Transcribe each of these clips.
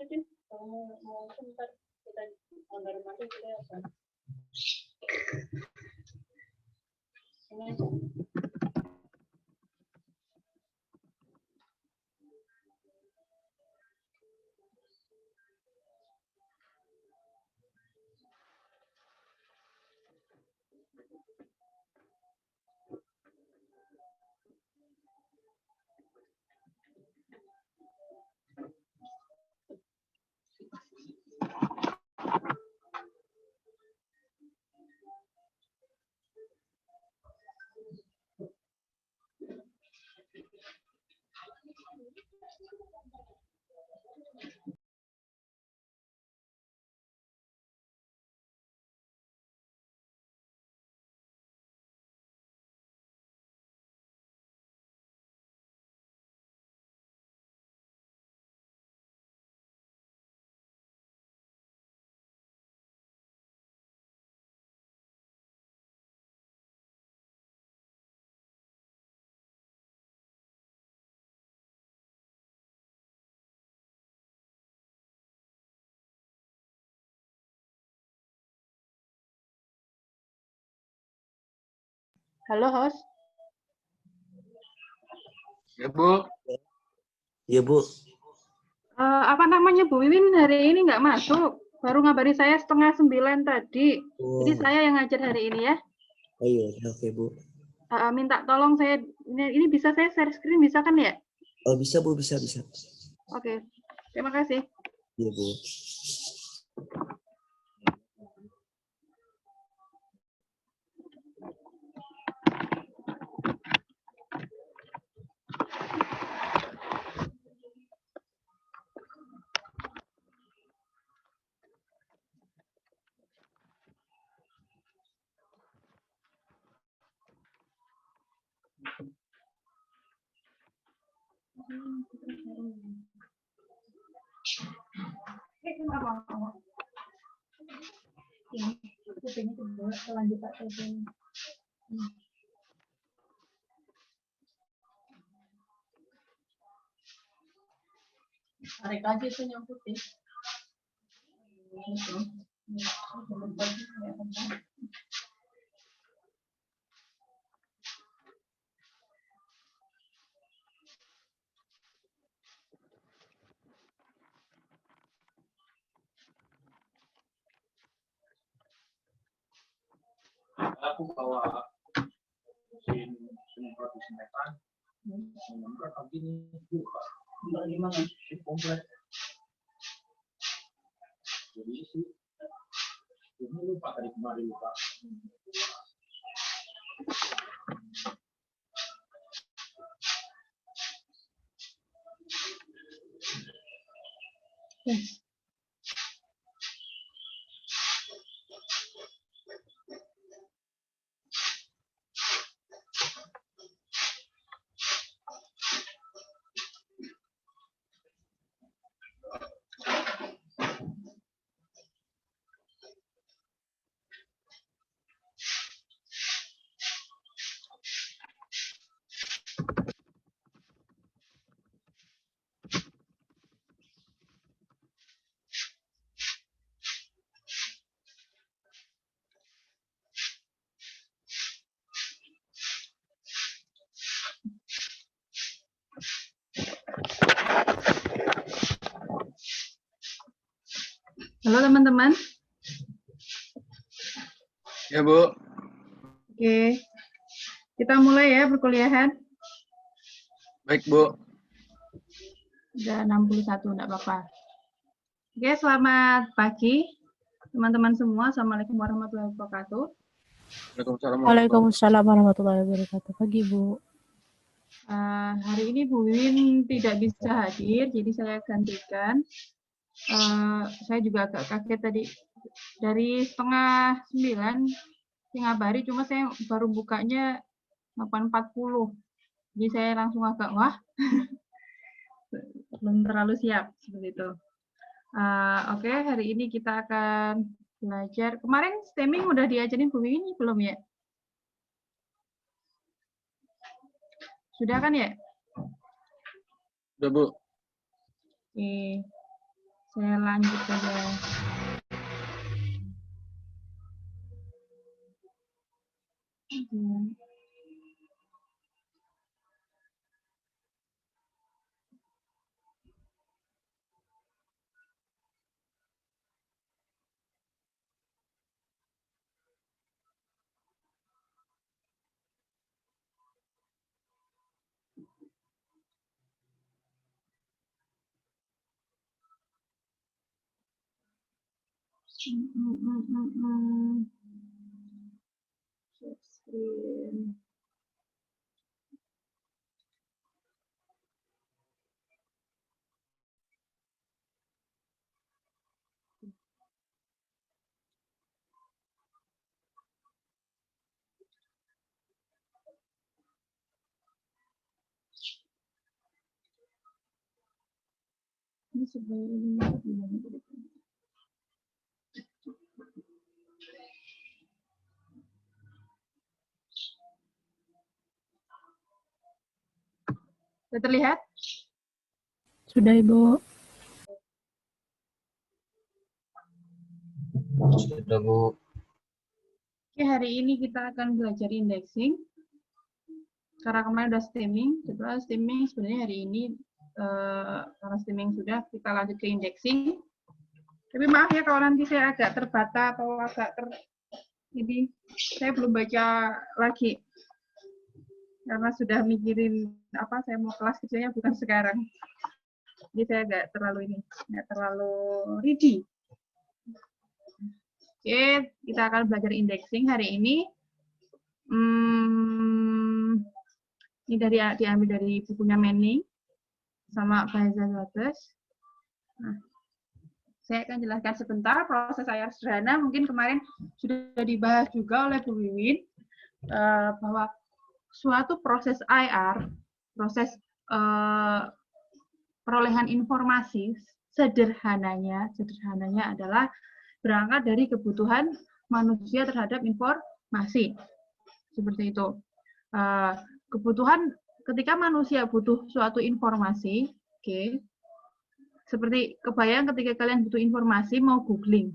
Jadi mau sebentar kita gambar masuk kita apa? Ini aja. Halo, host. Ya, Bu. Iya, Bu. Apa namanya Bu Wiwin hari ini nggak masuk. Baru ngabari saya 8:30 tadi. Oh. Jadi saya yang ngajar hari ini ya. Oh iya, oke, Bu. Minta tolong saya, ini bisa saya share screen bisa kan ya? Oh, bisa, Bu, bisa. Oke, terima kasih. Iya, Bu. Tarik aja itu yang putih. Aku bawa mesin disinfektan, menyemprot begini, buka. Gimana? Komplek. Jadi sih, ini lupa tadi kemarin lupa. Halo teman-teman. Ya, Bu. Oke. Kita mulai ya perkuliahan. Baik, Bu. Udah 61, enggak apa-apa. Oke, selamat pagi teman-teman semua. Assalamualaikum warahmatullahi wabarakatuh. Waalaikumsalam warahmatullahi wabarakatuh. Pagi, Bu. Hari ini Bu Win tidak bisa hadir, jadi saya gantikan. Saya juga agak kaget tadi dari 8:30 ngabari, cuma saya baru bukanya 8:40. Jadi saya langsung agak wah, belum terlalu siap seperti itu. Oke, hari ini kita akan belajar. Kemarin stemming udah diajarin Bu Wiwin belum ya? Sudah kan ya? Udah, Bu. Oke, saya lanjut saja. Share screen. Ini sebenarnya sudah terlihat? Sudah, Ibu. Sudah, Bu. Oke, hari ini kita akan belajar indexing. Karena kemarin udah stemming, setelah stemming sebenarnya hari ini karena stemming sudah, kita lanjut ke indexing. Tapi maaf ya kalau nanti saya agak terbata atau agak ini saya belum baca lagi karena sudah mikirin apa saya mau kelas kecilnya bukan sekarang. Jadi saya nggak terlalu ready. Oke, kita akan belajar indexing hari ini. Ini diambil dari bukunya Manning sama Faisal Wates. Nah, saya akan jelaskan sebentar proses IR sederhana. Mungkin kemarin sudah dibahas juga oleh Bu Wiwin bahwa suatu proses IR, proses perolehan informasi, sederhananya adalah berangkat dari kebutuhan manusia terhadap informasi. Seperti itu. Kebutuhan ketika manusia butuh suatu informasi, oke. Seperti kebayang ketika kalian butuh informasi mau googling.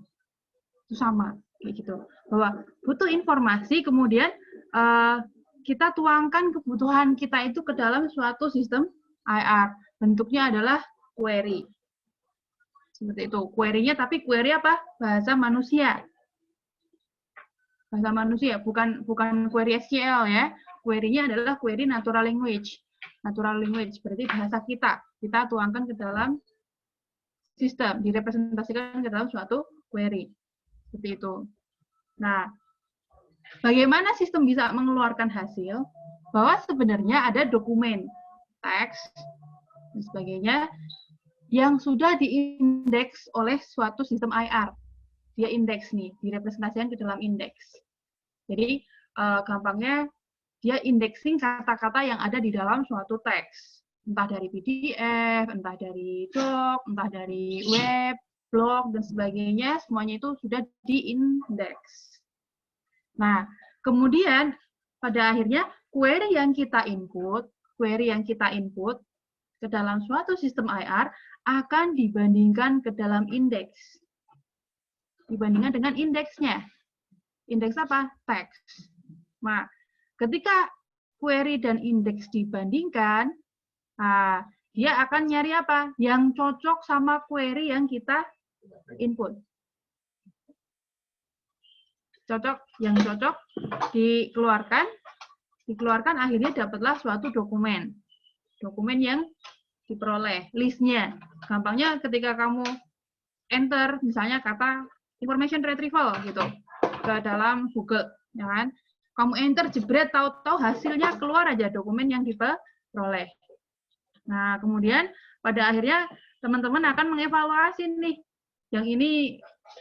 Itu sama kayak gitu. Bahwa butuh informasi kemudian kita tuangkan kebutuhan kita itu ke dalam suatu sistem IR. Bentuknya adalah query. Seperti itu. Query-nya tapi query apa? Bahasa manusia. Bahasa manusia, bukan query SQL ya. Query-nya adalah query natural language. Natural language berarti bahasa kita. Kita tuangkan ke dalam sistem, direpresentasikan ke dalam suatu query. Seperti itu. Nah, bagaimana sistem bisa mengeluarkan hasil? Bahwa sebenarnya ada dokumen, teks, dan sebagainya yang sudah diindeks oleh suatu sistem IR. Dia indeks nih, direpresentasikan ke dalam indeks. Jadi, gampangnya dia indexing kata-kata yang ada di dalam suatu teks. Entah dari PDF, entah dari doc, entah dari web, blog, dan sebagainya, semuanya itu sudah diindeks. Nah, kemudian pada akhirnya query yang kita input ke dalam suatu sistem IR akan dibandingkan ke dalam indeks. Dibandingkan dengan indeksnya. Indeks apa? Teks. Nah, ketika query dan indeks dibandingkan, dia akan nyari apa? Yang cocok sama query yang kita input. Yang cocok dikeluarkan akhirnya dapatlah suatu dokumen. Dokumen yang diperoleh, listnya. Gampangnya ketika kamu enter misalnya kata information retrieval gitu ke dalam Google, ya kan? Kamu enter jebret, tahu-tahu hasilnya keluar aja dokumen yang diperoleh. Nah, kemudian pada akhirnya teman-teman akan mengevaluasi nih. Yang ini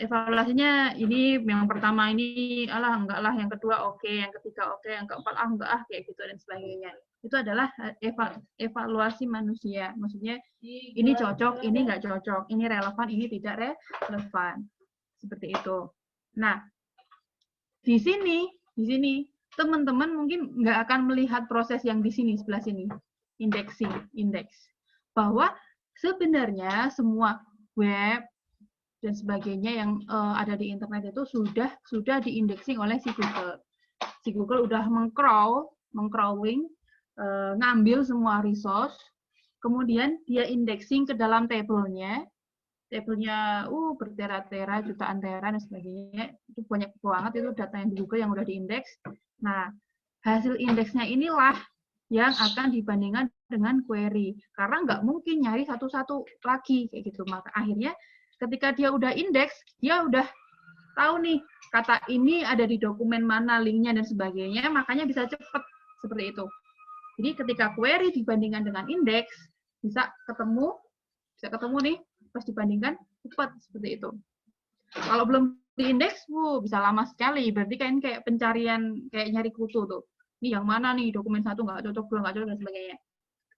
evaluasinya ini yang pertama ini enggak lah, yang kedua oke, yang ketiga oke, yang keempat enggak kayak gitu dan sebagainya. Itu adalah evaluasi manusia. Maksudnya ini cocok, ini nggak cocok, ini relevan, ini tidak relevan. Seperti itu. Nah, di sini teman-teman mungkin nggak akan melihat proses yang di sini sebelah sini, indeks, bahwa sebenarnya semua web dan sebagainya yang ada di internet itu sudah diindexing oleh si Google. Si Google udah mengcrawling, ngambil semua resource, kemudian dia indexing ke dalam tabelnya bertera-tera, jutaan tera dan sebagainya. Itu banyak banget itu data yang di Google yang udah diindeks. Nah, hasil indeksnya inilah yang akan dibandingkan dengan query. Karena nggak mungkin nyari satu-satu lagi kayak gitu. Maka akhirnya ketika dia udah indeks, dia udah tahu nih kata ini ada di dokumen mana, linknya dan sebagainya, makanya bisa cepat seperti itu. Jadi ketika query dibandingkan dengan indeks, bisa ketemu nih, pas dibandingkan cepat seperti itu. Kalau belum diindeks, bisa lama sekali. Berarti kan kayak pencarian, kayak nyari kutu tuh. Ini yang mana nih, dokumen satu nggak cocok, dua nggak cocok dan sebagainya.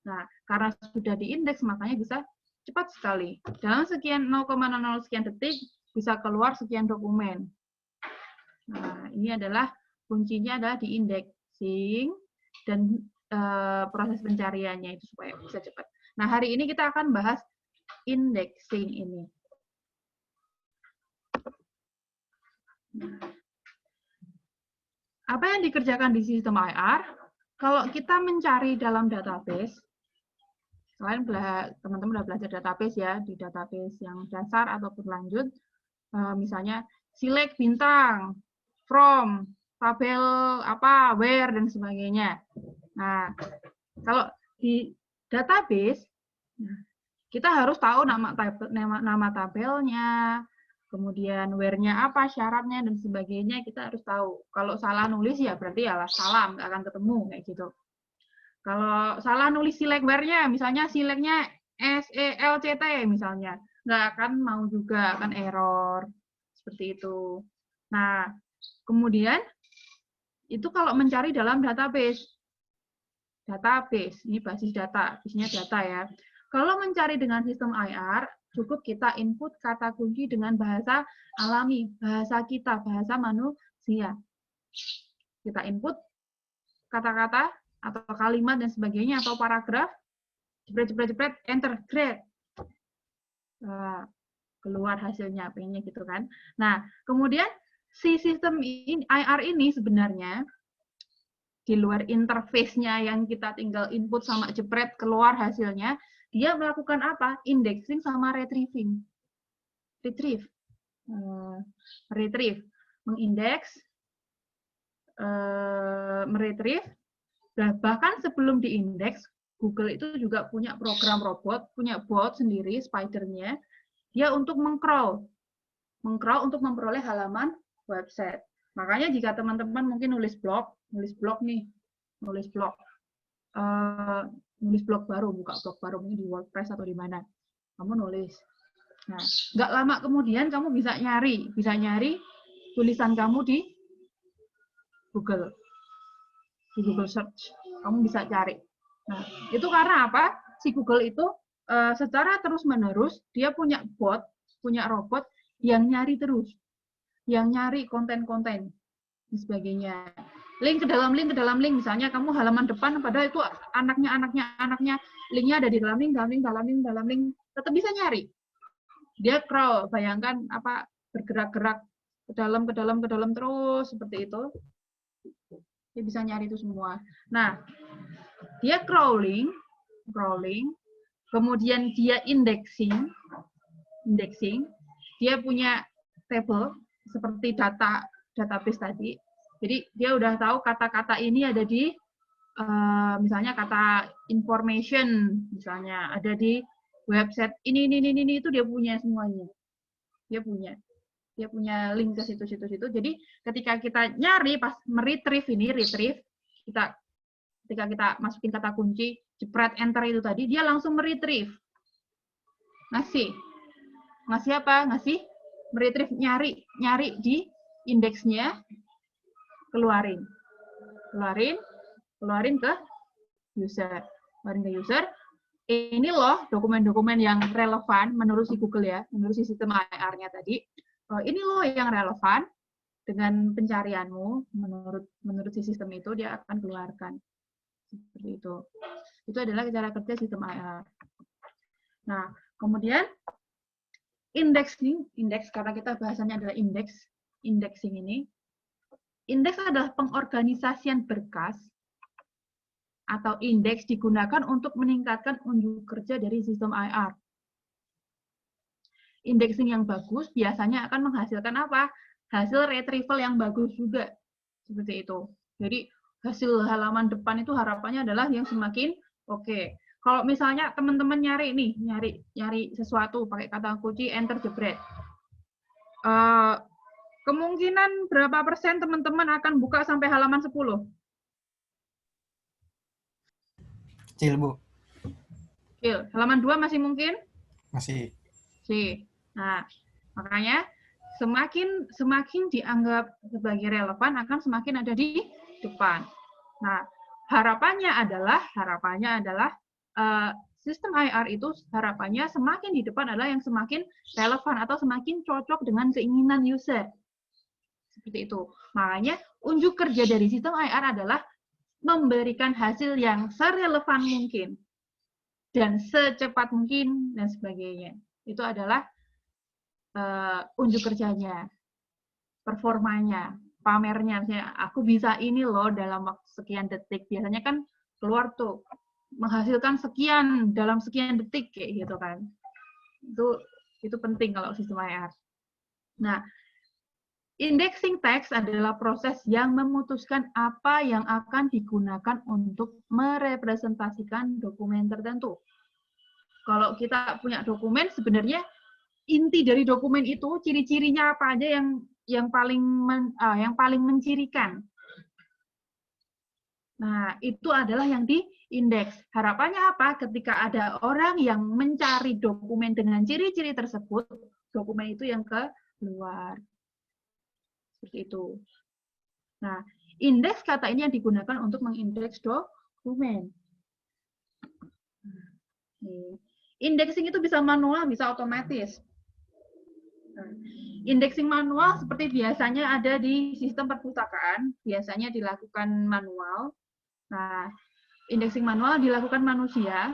Nah, karena sudah diindeks, makanya bisa cepat sekali. Dalam sekian 0,00 sekian detik bisa keluar sekian dokumen. Nah, ini adalah kuncinya adalah di indexing dan proses pencariannya itu supaya bisa cepat. Nah, hari ini kita akan bahas indexing ini. Apa yang dikerjakan di sistem IR? Kalau kita mencari dalam database, selain teman-teman sudah belajar database ya, di database yang dasar ataupun lanjut, misalnya select bintang, from, tabel apa, where dan sebagainya. Nah, kalau di database kita harus tahu nama tabelnya, kemudian where-nya apa, syaratnya dan sebagainya kita harus tahu. Kalau salah nulis ya berarti ya salah, nggak akan ketemu kayak gitu. Kalau salah nulis select where-nya, misalnya select-nya SELCT misalnya, nggak akan mau juga, akan error. Seperti itu. Nah, kemudian itu kalau mencari dalam database, ini basis data, isinya data ya. Kalau mencari dengan sistem IR, cukup kita input kata kunci dengan bahasa alami, bahasa kita, bahasa manusia. Kita input kata-kata atau kalimat dan sebagainya atau paragraf, jepret, enter, grade. Keluar hasilnya, pengennya gitu kan. Nah, kemudian si sistem IR ini sebenarnya di luar interface-nya yang kita tinggal input sama jepret keluar hasilnya, dia melakukan apa? Indexing sama retrieving. Retrieve. Mengindeks, meretrieve. Bahkan sebelum diindeks, Google itu juga punya program robot, punya bot sendiri, spider-nya, dia untuk meng-crawl untuk memperoleh halaman website. Makanya jika teman-teman mungkin nulis blog baru, buka blog baru mungkin di WordPress atau di mana, kamu nulis. Nah, nggak lama kemudian kamu bisa nyari tulisan kamu di Google Search, kamu bisa cari. Nah, itu karena apa? Si Google itu secara terus-menerus dia punya bot, punya robot yang nyari terus, yang nyari konten-konten dan sebagainya. Link ke dalam link, misalnya kamu halaman depan, padahal itu anaknya, linknya ada di dalam link, tetap bisa nyari. Dia crawl, bayangkan apa, bergerak-gerak ke dalam terus seperti itu. Dia bisa nyari itu semua. Nah, dia crawling, kemudian dia indexing, dia punya table seperti database tadi. Jadi dia udah tahu kata-kata ini ada di misalnya kata information, misalnya ada di website ini itu dia punya semuanya. Dia punya link ke situ-situ. Jadi ketika kita nyari pas retrieve, ketika kita masukin kata kunci, jepret enter itu tadi, dia langsung meretrieve. Ngasih apa? Ngasih meretrieve, nyari di indeksnya, keluarin ke user. Keluarin ke user, ini loh dokumen-dokumen yang relevan menurut si Google ya, menurut si sistem IR-nya tadi. Ini loh yang relevan dengan pencarianmu menurut si sistem itu dia akan keluarkan. Seperti itu. Itu adalah cara kerja sistem IR. Nah, kemudian indeks karena kita bahasannya adalah indexing ini. Indeks adalah pengorganisasian berkas atau indeks digunakan untuk meningkatkan unjuk kerja dari sistem IR. Indexing yang bagus biasanya akan menghasilkan apa? Hasil retrieval yang bagus juga. Seperti itu. Jadi hasil halaman depan itu harapannya adalah yang semakin oke. Kalau misalnya teman-teman nyari sesuatu pakai kata kunci enter jebret. Kemungkinan berapa persen teman-teman akan buka sampai halaman 10? Kecil, Bu. Kecil. Halaman 2 masih mungkin? Masih. Sih. Nah, makanya semakin dianggap sebagai relevan akan semakin ada di depan. Nah, harapannya adalah sistem IR itu harapannya semakin di depan adalah yang semakin relevan atau semakin cocok dengan keinginan user. Seperti itu. Makanya unjuk kerja dari sistem IR adalah memberikan hasil yang serelevan mungkin dan secepat mungkin dan sebagainya. Itu adalah unjuk kerjanya, performanya, pamernya. Misalnya, aku bisa ini loh dalam waktu sekian detik. Biasanya kan keluar tuh menghasilkan sekian dalam sekian detik kayak gitu kan. Itu penting kalau sistem IR. Nah, indexing text adalah proses yang memutuskan apa yang akan digunakan untuk merepresentasikan dokumen tertentu. Kalau kita punya dokumen, sebenarnya inti dari dokumen itu, ciri-cirinya apa aja yang paling mencirikan. Nah, itu adalah yang diindeks. Harapannya apa? Ketika ada orang yang mencari dokumen dengan ciri-ciri tersebut, dokumen itu yang keluar. Seperti itu. Nah, indeks kata ini yang digunakan untuk mengindeks dokumen. Indexing itu bisa manual, bisa otomatis. Nah, indexing manual seperti biasanya ada di sistem perpustakaan, biasanya dilakukan manual. Nah, indexing manual dilakukan manusia.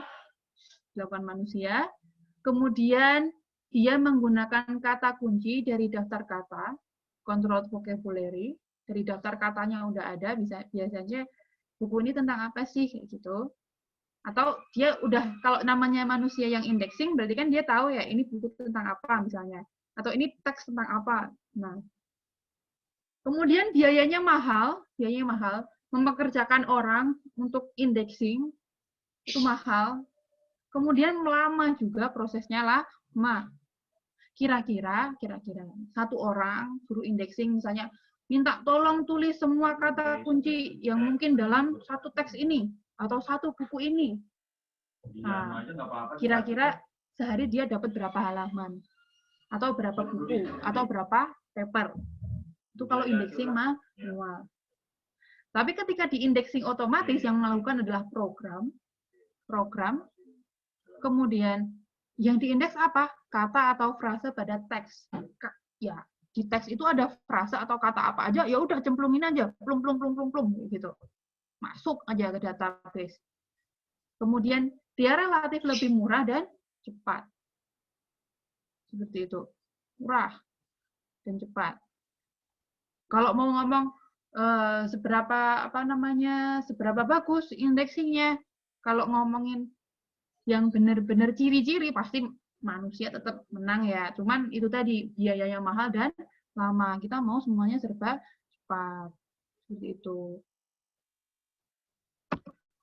Kemudian dia menggunakan kata kunci dari daftar kata, controlled vocabulary, dari daftar katanya udah ada, biasanya buku ini tentang apa sih kayak gitu. Atau dia udah, kalau namanya manusia yang indexing berarti kan dia tahu ya ini buku tentang apa misalnya, atau ini teks tentang apa. Nah, kemudian biayanya mahal, mempekerjakan orang untuk indexing itu mahal. Kemudian lama juga prosesnya lama. Kira-kira satu orang suruh indexing misalnya minta tolong tulis semua kata kunci yang mungkin dalam satu teks ini atau satu buku ini. Nah, kira-kira sehari dia dapat berapa halaman atau berapa buku atau berapa paper. Itu kalau indexing manual. Tapi ketika di indexing otomatis yang melakukan adalah program, kemudian yang diindeks apa? Kata atau frase pada teks. Ya, di teks itu ada frase atau kata apa aja, ya udah cemplungin aja, plung gitu. Masuk aja ke database. Kemudian dia relatif lebih murah dan cepat. Seperti itu. Murah dan cepat. Kalau mau ngomong seberapa bagus indexingnya, kalau ngomongin yang benar-benar ciri-ciri pasti manusia tetap menang ya. Cuman itu tadi biayanya mahal dan lama. Kita mau semuanya serba cepat. Seperti itu.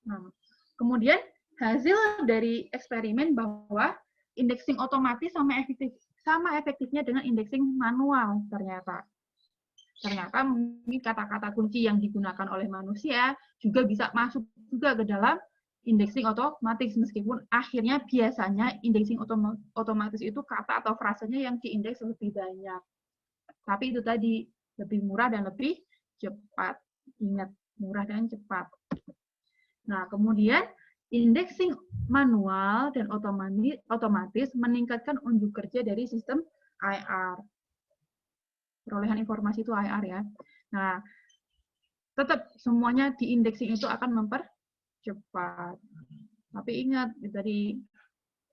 Nah, kemudian hasil dari eksperimen bahwa indexing otomatis sama efektifnya dengan indexing manual ternyata. Ternyata mungkin kata-kata kunci yang digunakan oleh manusia juga bisa masuk juga ke dalam indexing otomatis, meskipun akhirnya biasanya indexing otomatis itu kata atau frasenya yang diindeks lebih banyak. Tapi itu tadi lebih murah dan lebih cepat. Ingat, murah dan cepat. Nah, kemudian indexing manual dan otomatis meningkatkan unjuk kerja dari sistem IR. Perolehan informasi itu IR ya. Nah, tetap semuanya di indexing itu akan mempercepat. Tapi ingat, dari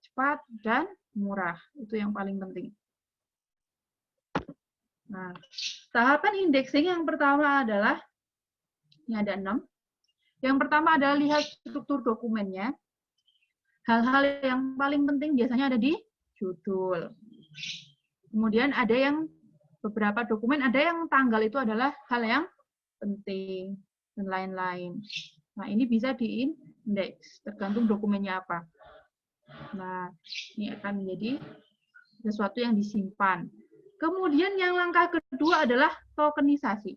cepat dan murah. Itu yang paling penting. Nah, tahapan indexing yang pertama adalah, ini ada 6. Yang pertama adalah lihat struktur dokumennya. Hal-hal yang paling penting biasanya ada di judul. Kemudian ada yang beberapa dokumen, ada yang tanggal itu adalah hal yang penting, dan lain-lain. Nah, ini bisa diindeks, tergantung dokumennya apa. Nah, ini akan menjadi sesuatu yang disimpan. Kemudian yang langkah kedua adalah tokenisasi.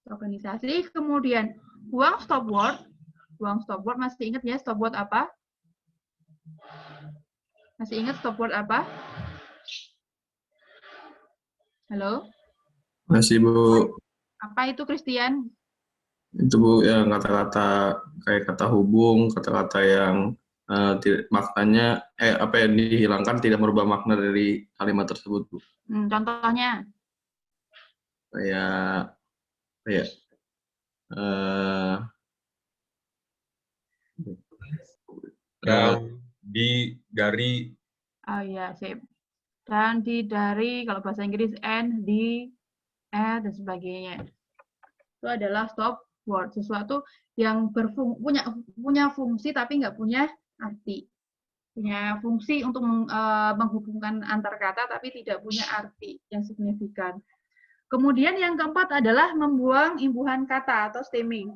Tokenisasi, kemudian buang stop word. Buang stop word, masih ingat ya stop word apa? Masih ingat stop word apa? Halo? Masih, Bu. Apa itu, Christian? Itu, Bu, yang kata-kata kayak kata hubung, kata-kata yang maknanya apa yang dihilangkan tidak merubah makna dari kalimat tersebut, Bu. Contohnya? Kayak dari. Oh iya, sip. Dan dari, kalau bahasa Inggris, and, di, dan sebagainya. Itu adalah stop word, sesuatu yang punya fungsi tapi nggak punya arti. Punya fungsi untuk menghubungkan antar kata tapi tidak punya arti yang signifikan. Kemudian yang keempat adalah membuang imbuhan kata atau stemming.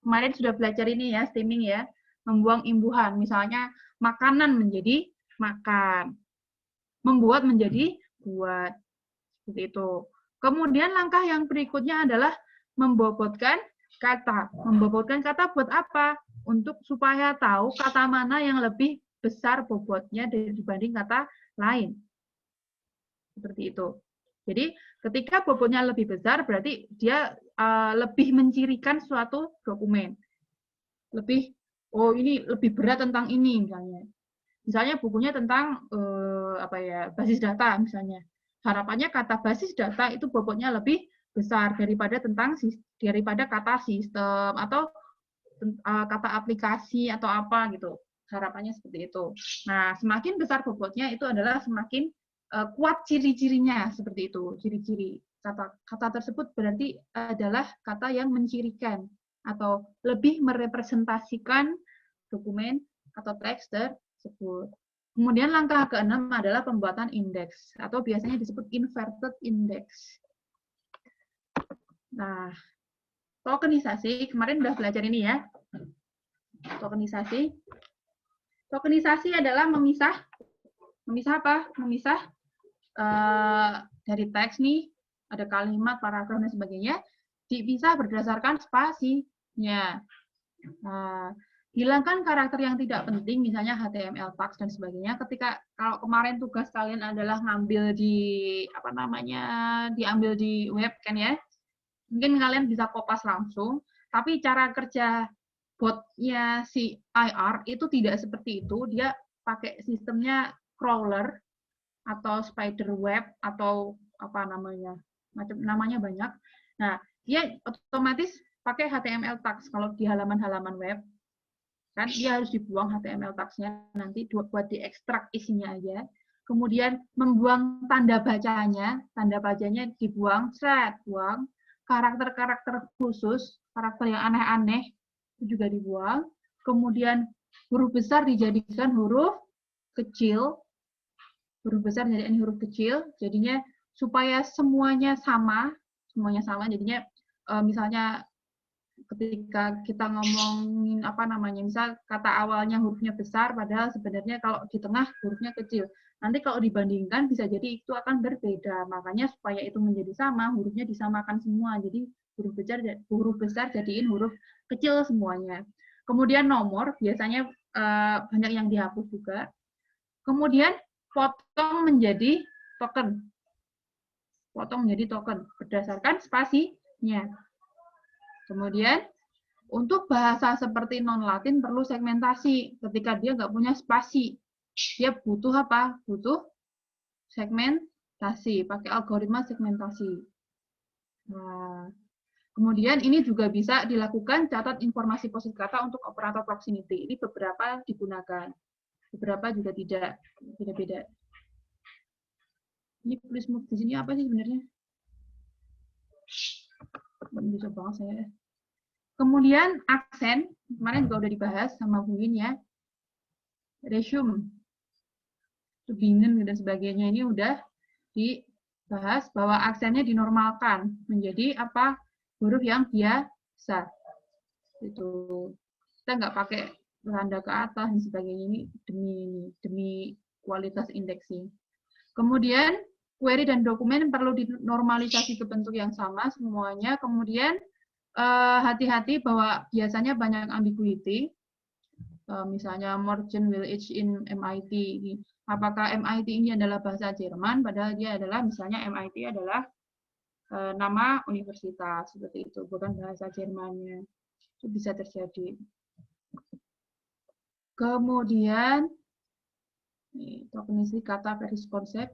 Kemarin sudah belajar ini ya, stemming ya. Membuang imbuhan, misalnya makanan menjadi makan. Membuat menjadi buat. Seperti itu. Kemudian langkah yang berikutnya adalah membobotkan kata. Membobotkan kata buat apa? Untuk supaya tahu kata mana yang lebih besar bobotnya dibanding kata lain. Seperti itu. Jadi ketika bobotnya lebih besar, berarti dia lebih mencirikan suatu dokumen. Lebih, oh ini lebih berat tentang ini misalnya. Misalnya bukunya tentang basis data misalnya. Harapannya kata basis data itu bobotnya lebih besar daripada kata sistem atau kata aplikasi atau apa gitu. Harapannya seperti itu. Nah, semakin besar bobotnya itu adalah semakin kuat ciri-cirinya seperti itu. Ciri-ciri kata tersebut berarti adalah kata yang mencirikan atau lebih merepresentasikan dokumen atau teks tersebut. Kemudian langkah keenam adalah pembuatan indeks atau biasanya disebut inverted index. Nah, tokenisasi, kemarin udah belajar ini ya. Tokenisasi. Tokenisasi adalah memisah apa? Memisah dari teks nih, ada kalimat, paragraf, dan sebagainya, dipisah berdasarkan spasinya. Hilangkan karakter yang tidak penting, misalnya HTML tags dan sebagainya. Kalau kemarin tugas kalian adalah ngambil diambil di web kan ya, mungkin kalian bisa kopas langsung. Tapi cara kerja botnya si IR itu tidak seperti itu. Dia pakai sistemnya crawler atau spider web atau namanya banyak. Nah, dia otomatis pakai HTML tags kalau di halaman-halaman web. Kan dia harus dibuang HTML tags-nya nanti buat diekstrak isinya aja. Kemudian membuang tanda bacanya dibuang, buang. Karakter-karakter khusus, karakter yang aneh-aneh itu juga dibuang. Kemudian huruf besar dijadikan huruf kecil. Huruf besar dijadikan huruf kecil, jadinya supaya semuanya sama, jadinya misalnya ketika kita ngomongin misal kata awalnya hurufnya besar, padahal sebenarnya kalau di tengah hurufnya kecil. Nanti kalau dibandingkan bisa jadi itu akan berbeda. Makanya supaya itu menjadi sama, hurufnya disamakan semua. Jadi huruf besar jadiin huruf kecil semuanya. Kemudian nomor, biasanya banyak yang dihapus juga. Kemudian potong menjadi token. Potong menjadi token berdasarkan spasinya. Kemudian Untuk bahasa seperti non-Latin perlu segmentasi. Ketika dia nggak punya spasi, dia butuh apa? Butuh segmentasi, pakai algoritma segmentasi. Nah, kemudian ini juga bisa dilakukan catat informasi posisi kata untuk operator proximity. Ini beberapa digunakan, beberapa juga tidak, beda-beda. Ini please move di sini apa sih sebenarnya? Bisa banget saya. Kemudian aksen, kemarin juga udah dibahas sama Bu Win ya. Resume, Tübingen dan sebagainya ini udah dibahas bahwa aksennya dinormalkan menjadi apa? Huruf yang biasa. Itu kita nggak pakai tanda ke atas dan sebagainya ini demi kualitas indeksing. Kemudian query dan dokumen perlu dinormalisasi ke bentuk yang sama semuanya. Kemudian hati-hati bahwa biasanya banyak ambiguity. Misalnya Morgan will age in MIT. Apakah MIT ini adalah bahasa Jerman? Padahal dia adalah misalnya MIT adalah nama universitas seperti itu, bukan bahasa Jermannya. Itu bisa terjadi. Kemudian tokenisasi kata versus konsep.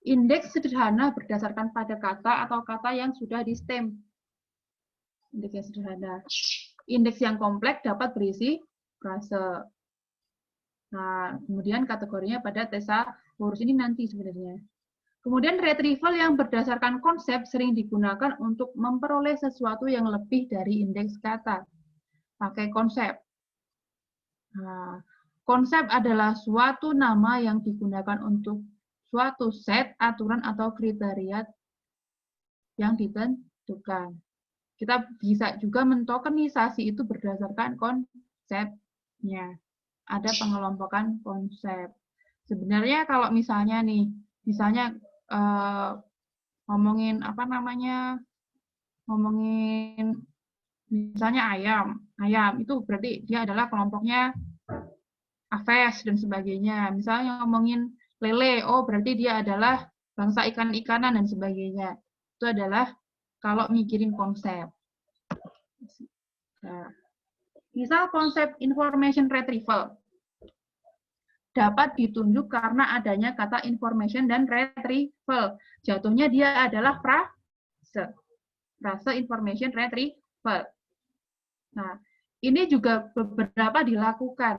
Indeks sederhana berdasarkan pada kata atau kata yang sudah di stem. Indeks yang sederhana. Indeks yang kompleks dapat berisi frase. Nah, kemudian kategorinya pada tesaurus ini nanti sebenarnya. Kemudian retrieval yang berdasarkan konsep sering digunakan untuk memperoleh sesuatu yang lebih dari indeks kata. Pakai konsep. Nah, konsep adalah suatu nama yang digunakan untuk suatu set aturan atau kriteria yang ditentukan. Kita bisa juga mentokenisasi itu berdasarkan konsepnya. Ada pengelompokan konsep. Sebenarnya kalau misalnya nih, misalnya ngomongin apa namanya, ngomongin misalnya ayam itu berarti dia adalah kelompoknya Aves dan sebagainya. Misalnya ngomongin lele, oh berarti dia adalah bangsa ikan-ikanan dan sebagainya. Itu adalah kalau mikirin konsep. Nah, misal konsep information retrieval dapat ditunjuk karena adanya kata information dan retrieval. Jatuhnya dia adalah frase. Frase information retrieval. Nah, ini juga beberapa dilakukan.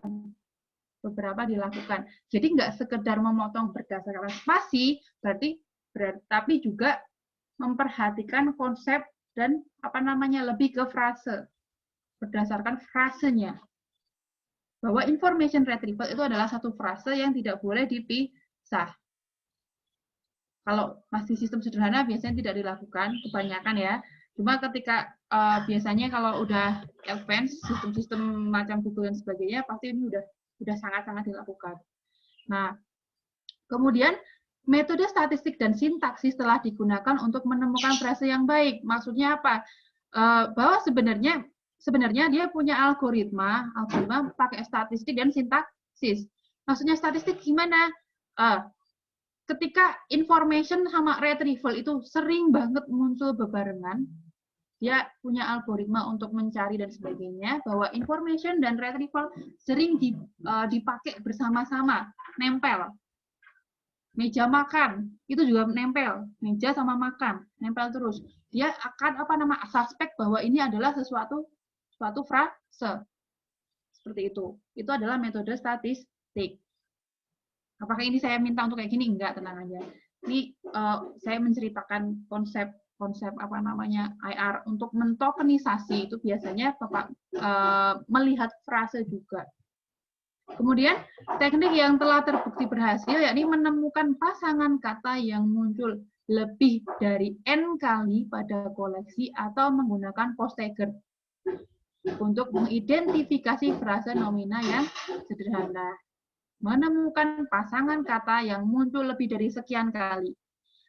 Jadi nggak sekedar memotong berdasarkan spasi, tapi juga memperhatikan konsep dan apa namanya lebih ke frase berdasarkan frasenya. Bahwa information retrieval itu adalah satu frase yang tidak boleh dipisah. Kalau masih sistem sederhana biasanya tidak dilakukan, kebanyakan ya. Cuma ketika biasanya kalau udah advance, sistem-sistem macam Google dan sebagainya, pasti ini udah sangat-sangat dilakukan. Nah, kemudian metode statistik dan sintaksis telah digunakan untuk menemukan frase yang baik. Maksudnya apa? Bahwa sebenarnya dia punya algoritma pakai statistik dan sintaksis. Maksudnya statistik gimana? Ketika information sama retrieval itu sering banget muncul bebarengan, dia punya algoritma untuk mencari dan sebagainya, bahwa information dan retrieval sering dipakai bersama-sama, nempel. Meja makan, itu juga nempel. Meja sama makan, nempel terus. Dia akan suspek bahwa ini adalah suatu frase. Seperti itu. Itu adalah metode statistik. Apakah ini saya minta untuk kayak gini? Enggak, tenang aja. Ini saya menceritakan konsep IR untuk mentokenisasi itu biasanya Bapak melihat frase juga. Kemudian teknik yang telah terbukti berhasil yakni menemukan pasangan kata yang muncul lebih dari N kali pada koleksi atau menggunakan Postgres untuk mengidentifikasi frase nomina yang sederhana. Menemukan pasangan kata yang muncul lebih dari sekian kali.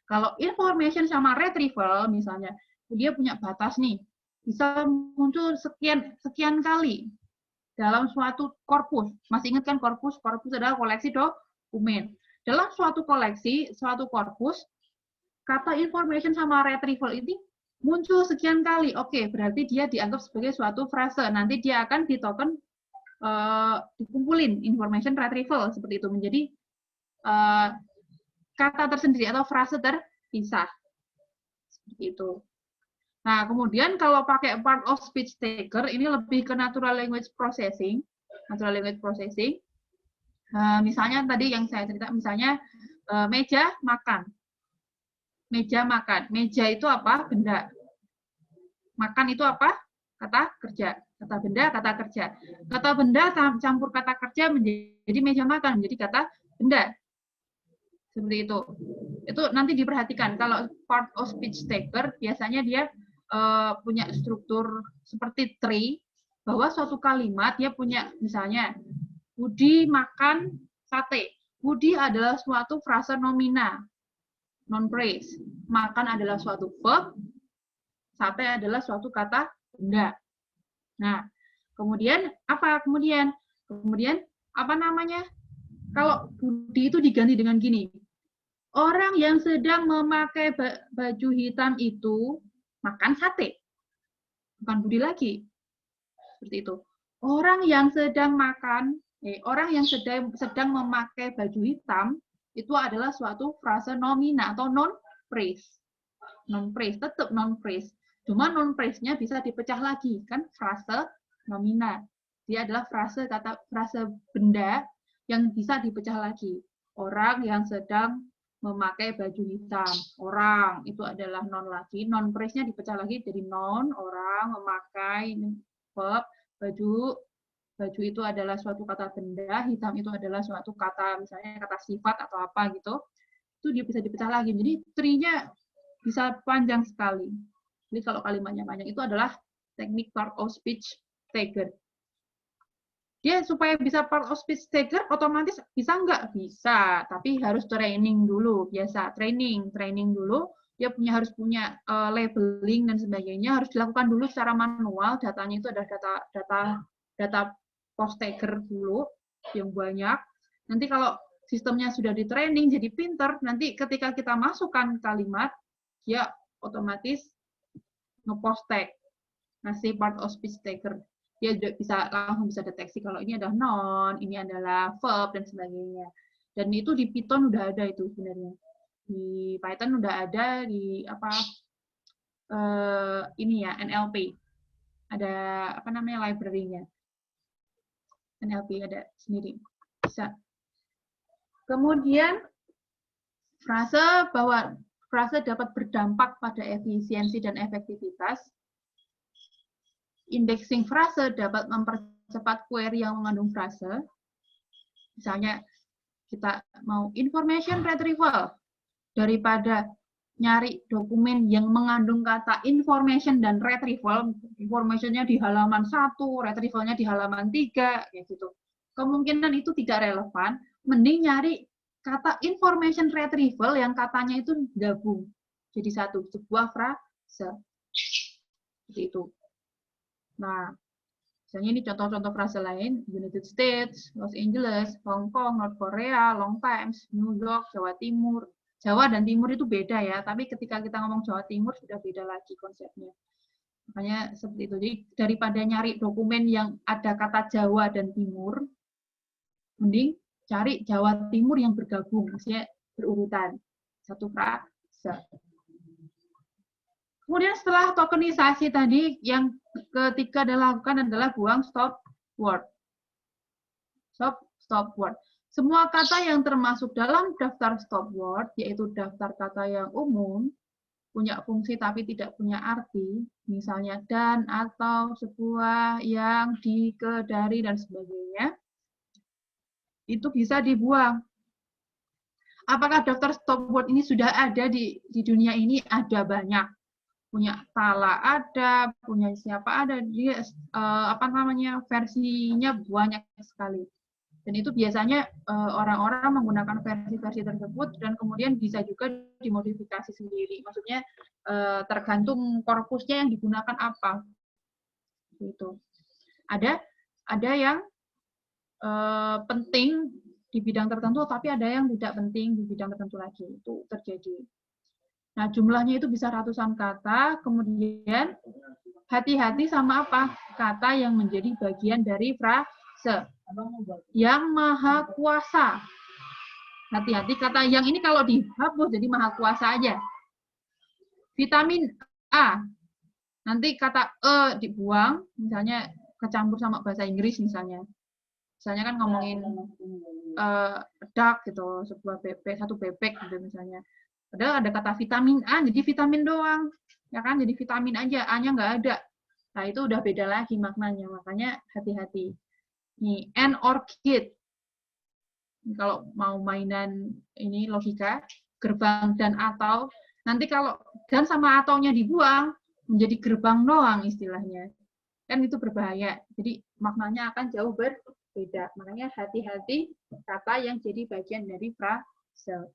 Kalau information sama retrieval misalnya, dia punya batas nih, bisa muncul sekian kali dalam suatu korpus. Masih ingat kan korpus? Korpus adalah koleksi dokumen. Dalam suatu koleksi, suatu korpus, kata information sama retrieval ini muncul sekian kali, oke, berarti dia dianggap sebagai suatu frase. Nanti dia akan di token dikumpulin information retrieval seperti itu menjadi kata tersendiri atau frase terpisah seperti itu. Nah, kemudian kalau pakai part of speech taker ini lebih ke natural language processing. Natural language processing. Misalnya tadi yang saya cerita, misalnya meja makan. Meja makan. Meja itu apa? Benda. Makan itu apa? Kata kerja. Kata benda, kata kerja. Kata benda campur kata kerja menjadi meja makan, menjadi kata benda. Seperti itu. Itu nanti diperhatikan. Kalau part of speech taker, biasanya dia punya struktur seperti tree, bahwa suatu kalimat dia punya, misalnya, Budi makan sate. Budi adalah suatu frase nomina, non-phrase. Makan adalah suatu verb, sate adalah suatu kata benda. Nah, kemudian apa? Kemudian apa namanya? Kalau Budi itu diganti dengan gini. Orang yang sedang memakai baju hitam itu makan sate. Bukan Budi lagi. Seperti itu. Orang yang sedang sedang memakai baju hitam itu adalah suatu frase nomina atau non-phrase. Non-phrase, tetap non-phrase. Cuma non-phrase-nya bisa dipecah lagi, kan frase nomina. Dia adalah frase benda yang bisa dipecah lagi. Orang yang sedang memakai baju hitam. Orang itu adalah non lagi, non-phrase-nya dipecah lagi jadi non, orang, memakai, verb, baju. Baju itu adalah suatu kata benda, hitam itu adalah suatu kata, misalnya kata sifat atau apa gitu. Itu dia bisa dipecah lagi. Jadi tree-nya bisa panjang sekali. Jadi kalau kalimatnya panjang itu adalah teknik part of speech taker. Dia supaya bisa part of speech taker otomatis bisa nggak? Bisa, tapi harus training dulu, biasa training dulu. Dia harus punya labeling dan sebagainya, harus dilakukan dulu secara manual. Datanya itu adalah data post taker dulu yang banyak. Nanti kalau sistemnya sudah di training jadi pinter, nanti ketika kita masukkan kalimat, dia otomatis nge-post tag, ngasih part of speech taker. Dia langsung bisa deteksi kalau ini adalah noun, ini adalah verb, dan sebagainya. Dan itu di Python udah ada itu sebenarnya. Di Python udah ada di ini ya, NLP. Ada apa namanya library-nya. NLP ada sendiri. Bisa. Kemudian frase dapat berdampak pada efisiensi dan efektivitas. Indexing frase dapat mempercepat query yang mengandung frase. Misalnya, kita mau information retrieval. Daripada nyari dokumen yang mengandung kata information dan retrieval, information-nya di halaman 1, retrieval-nya di halaman 3, kayak gitu. Kemungkinan itu tidak relevan, mending nyari kata information retrieval yang katanya itu gabung. Jadi sebuah frase. Seperti itu. Nah, misalnya ini contoh-contoh frase lain, United States, Los Angeles, Hong Kong, North Korea, Long Times, New York, Jawa Timur. Jawa dan Timur itu beda ya, tapi ketika kita ngomong Jawa Timur sudah beda lagi konsepnya. Makanya seperti itu. Jadi daripada nyari dokumen yang ada kata Jawa dan Timur, mending cari Jawa Timur yang bergabung, maksudnya berurutan. Satu frase. Kemudian setelah tokenisasi tadi, yang ketiga dilakukan adalah buang stop word. Stop word. Semua kata yang termasuk dalam daftar stop word, yaitu daftar kata yang umum, punya fungsi tapi tidak punya arti, misalnya dan, atau, sebuah, yang, di, ke, dari, dan sebagainya, itu bisa dibuang. Apakah daftar stop word ini sudah ada di dunia ini? Ada banyak. Punya Tala ada, punya siapa ada, dia versinya banyak sekali. Dan itu biasanya orang-orang menggunakan versi-versi tersebut dan kemudian bisa juga dimodifikasi sendiri. Maksudnya tergantung korpusnya yang digunakan apa. Gitu. Ada yang penting di bidang tertentu, tapi ada yang tidak penting di bidang tertentu lagi. Itu terjadi. Nah, jumlahnya itu bisa ratusan kata, kemudian hati-hati sama apa? Kata yang menjadi bagian dari frase. Yang maha kuasa. Hati-hati kata yang ini kalau dihapus jadi maha kuasa aja. Vitamin A. Nanti kata dibuang, misalnya kecampur sama bahasa Inggris misalnya. Misalnya kan ngomongin duck gitu, sebuah bebek, satu bebek gitu misalnya. Padahal ada kata vitamin A, jadi vitamin doang. Ya kan, jadi vitamin aja, A-nya nggak ada. Nah, itu udah beda lagi maknanya, makanya hati-hati. Nih, an orchid. Kalau mau mainan ini logika, gerbang dan atau, nanti kalau dan sama ataunya dibuang, menjadi gerbang doang istilahnya. Kan itu berbahaya. Jadi maknanya akan jauh berbeda. Makanya hati-hati kata yang jadi bagian dari frase.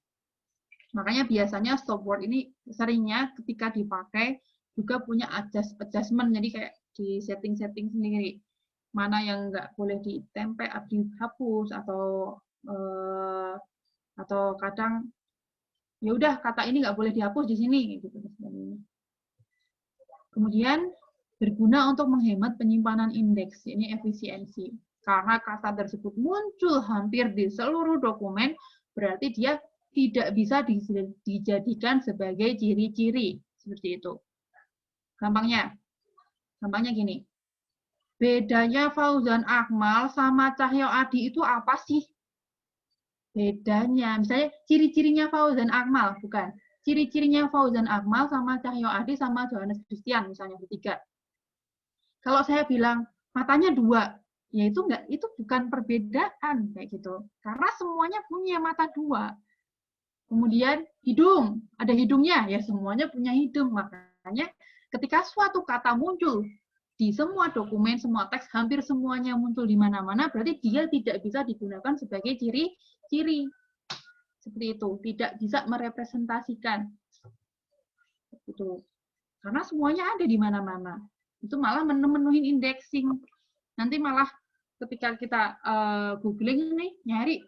Makanya biasanya stop word ini seringnya ketika dipakai juga punya adjustment, jadi kayak di setting-setting sendiri. Mana yang nggak boleh ditempel, dihapus, atau kadang ya udah kata ini nggak boleh dihapus di sini gitu. Kemudian berguna untuk menghemat penyimpanan indeks, ini efisiensi. Karena kata tersebut muncul hampir di seluruh dokumen, berarti dia tidak bisa dijadikan sebagai ciri-ciri seperti itu. Gampangnya gini. Bedanya Fauzan Akmal sama Cahyo Adi itu apa sih? Bedanya, misalnya ciri-cirinya Fauzan Akmal, bukan. Ciri-cirinya Fauzan Akmal sama Cahyo Adi sama Johannes Christian misalnya bertiga. Kalau saya bilang matanya 2, ya itu bukan perbedaan kayak gitu. Karena semuanya punya mata 2. Kemudian hidung, ada hidungnya, ya semuanya punya hidung. Makanya ketika suatu kata muncul di semua dokumen, semua teks, hampir semuanya muncul di mana-mana, berarti dia tidak bisa digunakan sebagai ciri-ciri. Seperti itu, tidak bisa merepresentasikan. Itu. Karena semuanya ada di mana-mana. Itu malah memenuhi indexing. Nanti malah ketika kita googling nih, nyari,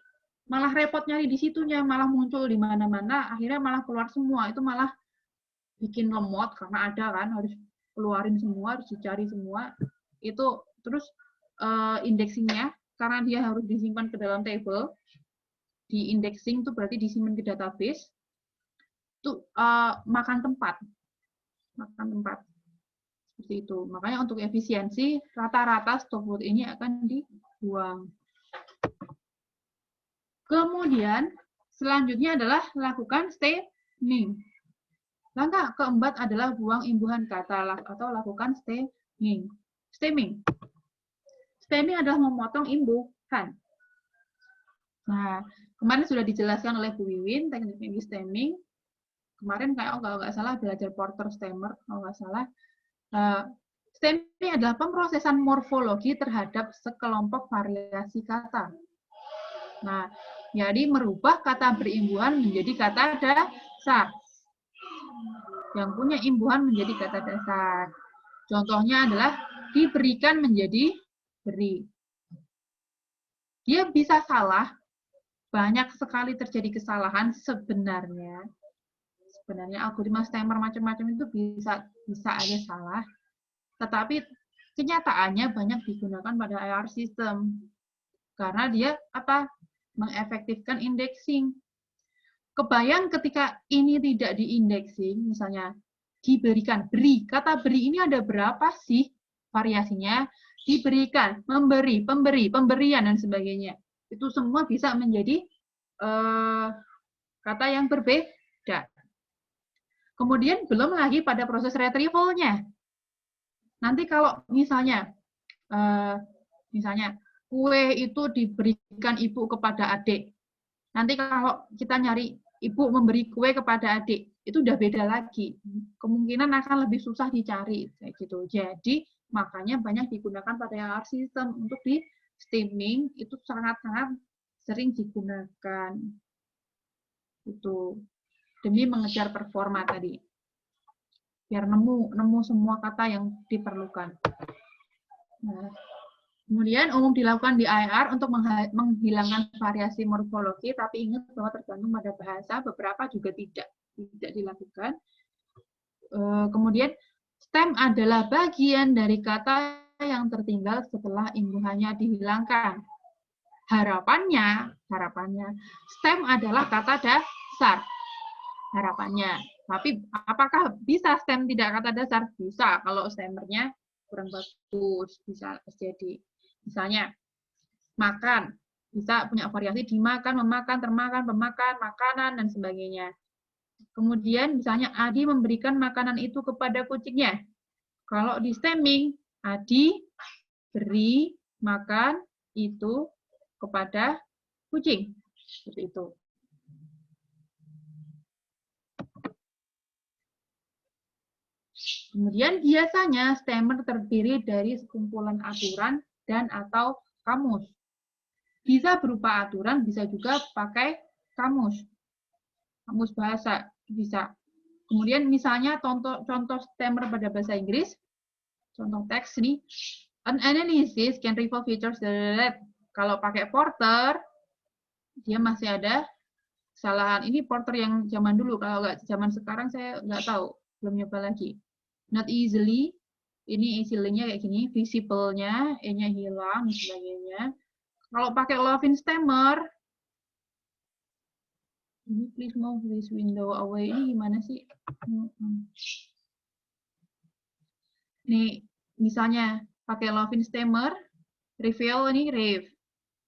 malah repot nyari di situnya, malah muncul di mana-mana, akhirnya malah keluar semua. Itu malah bikin lemot, karena ada kan, harus keluarin semua, harus dicari semua. Itu terus indexingnya, karena dia harus disimpan ke dalam table, di indexing itu berarti disimpan ke database, itu makan tempat. Seperti itu. Makanya untuk efisiensi, rata-rata stop word ini akan dibuang. Kemudian, selanjutnya adalah lakukan stemming. Langkah keempat adalah buang imbuhan kata atau lakukan stemming. Stemming adalah memotong imbuhan. Nah, kemarin sudah dijelaskan oleh Bu Wiwin teknik stemming. Kemarin kalau nggak salah belajar Porter Stemmer, kalau nggak salah. Stemming adalah pemrosesan morfologi terhadap sekelompok variasi kata. Nah, jadi merubah kata berimbuhan menjadi kata dasar. Yang punya imbuhan menjadi kata dasar. Contohnya adalah diberikan menjadi beri. Dia bisa salah, banyak sekali terjadi kesalahan sebenarnya. Sebenarnya algoritma Stemmer macam-macam itu bisa aja salah. Tetapi kenyataannya banyak digunakan pada IR system. Karena dia mengefektifkan indexing. Kebayang ketika ini tidak diindexing, misalnya diberikan beri. Kata beri ini ada berapa sih variasinya? Diberikan, memberi, pemberi, pemberian, dan sebagainya. Itu semua bisa menjadi kata yang berbeda. Kemudian belum lagi pada proses retrieval-nya. Nanti kalau misalnya kue itu diberikan ibu kepada adik. Nanti kalau kita nyari ibu memberi kue kepada adik, itu udah beda lagi. Kemungkinan akan lebih susah dicari kayak gitu. Jadi makanya banyak digunakan pada IR system untuk di stemming, itu sangat-sangat sering digunakan. Itu demi mengejar performa tadi. Biar nemu semua kata yang diperlukan. Nah, kemudian umum dilakukan di IR untuk menghilangkan variasi morfologi, tapi ingat bahwa tergantung pada bahasa, beberapa juga tidak. tidak dilakukan. Kemudian stem adalah bagian dari kata yang tertinggal setelah imbuhannya dihilangkan. Harapannya stem adalah kata dasar. Harapannya. Tapi apakah bisa stem tidak kata dasar? Bisa, kalau stemmernya kurang bagus, bisa terjadi. Misalnya, makan, bisa punya variasi dimakan, memakan, termakan, pemakan, makanan, dan sebagainya. Kemudian misalnya Adi memberikan makanan itu kepada kucingnya. Kalau di stemming, Adi beri makan itu kepada kucing. Seperti itu. Kemudian biasanya stemmer terdiri dari sekumpulan aturan dan atau kamus. Bisa berupa aturan, bisa juga pakai kamus. Kamus bahasa bisa. Kemudian misalnya contoh stemmer pada bahasa Inggris, contoh teks ini, an analysis can reveal features that. Kalau pakai Porter, dia masih ada kesalahan. Ini Porter yang zaman dulu, kalau nggak zaman sekarang saya nggak tahu, belum nyoba lagi. Not easily, ini easily-nya kayak gini, visible-nya, E-nya hilang, dan sebagainya. Kalau pakai Lovin stemmer, ini please move this window away, ini gimana sih? Nih, misalnya pakai Lovin stemmer, reveal ini rave,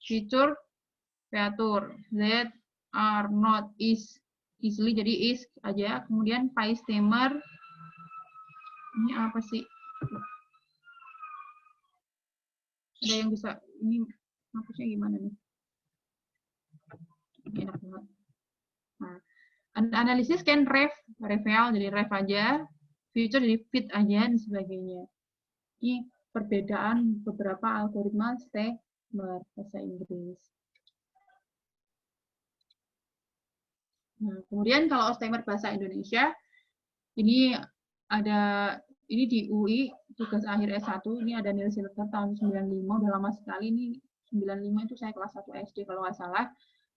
feature, feature, that are not easily, jadi is aja. Kemudian pi stemmer, ini apa sih? Ada yang bisa, ini maksudnya gimana nih? Ini enak banget. Nah, analisis can reveal, jadi ref aja, feature jadi fit aja, dan sebagainya. Ini perbedaan beberapa algoritma stemmer bahasa Inggris. Nah, kemudian kalau stemmer bahasa Indonesia, ini ada, ini di UI, tugas akhir S1, ini ada Neil Silver tahun 95, udah lama sekali, ini 95 itu saya kelas 1 SD kalau nggak salah.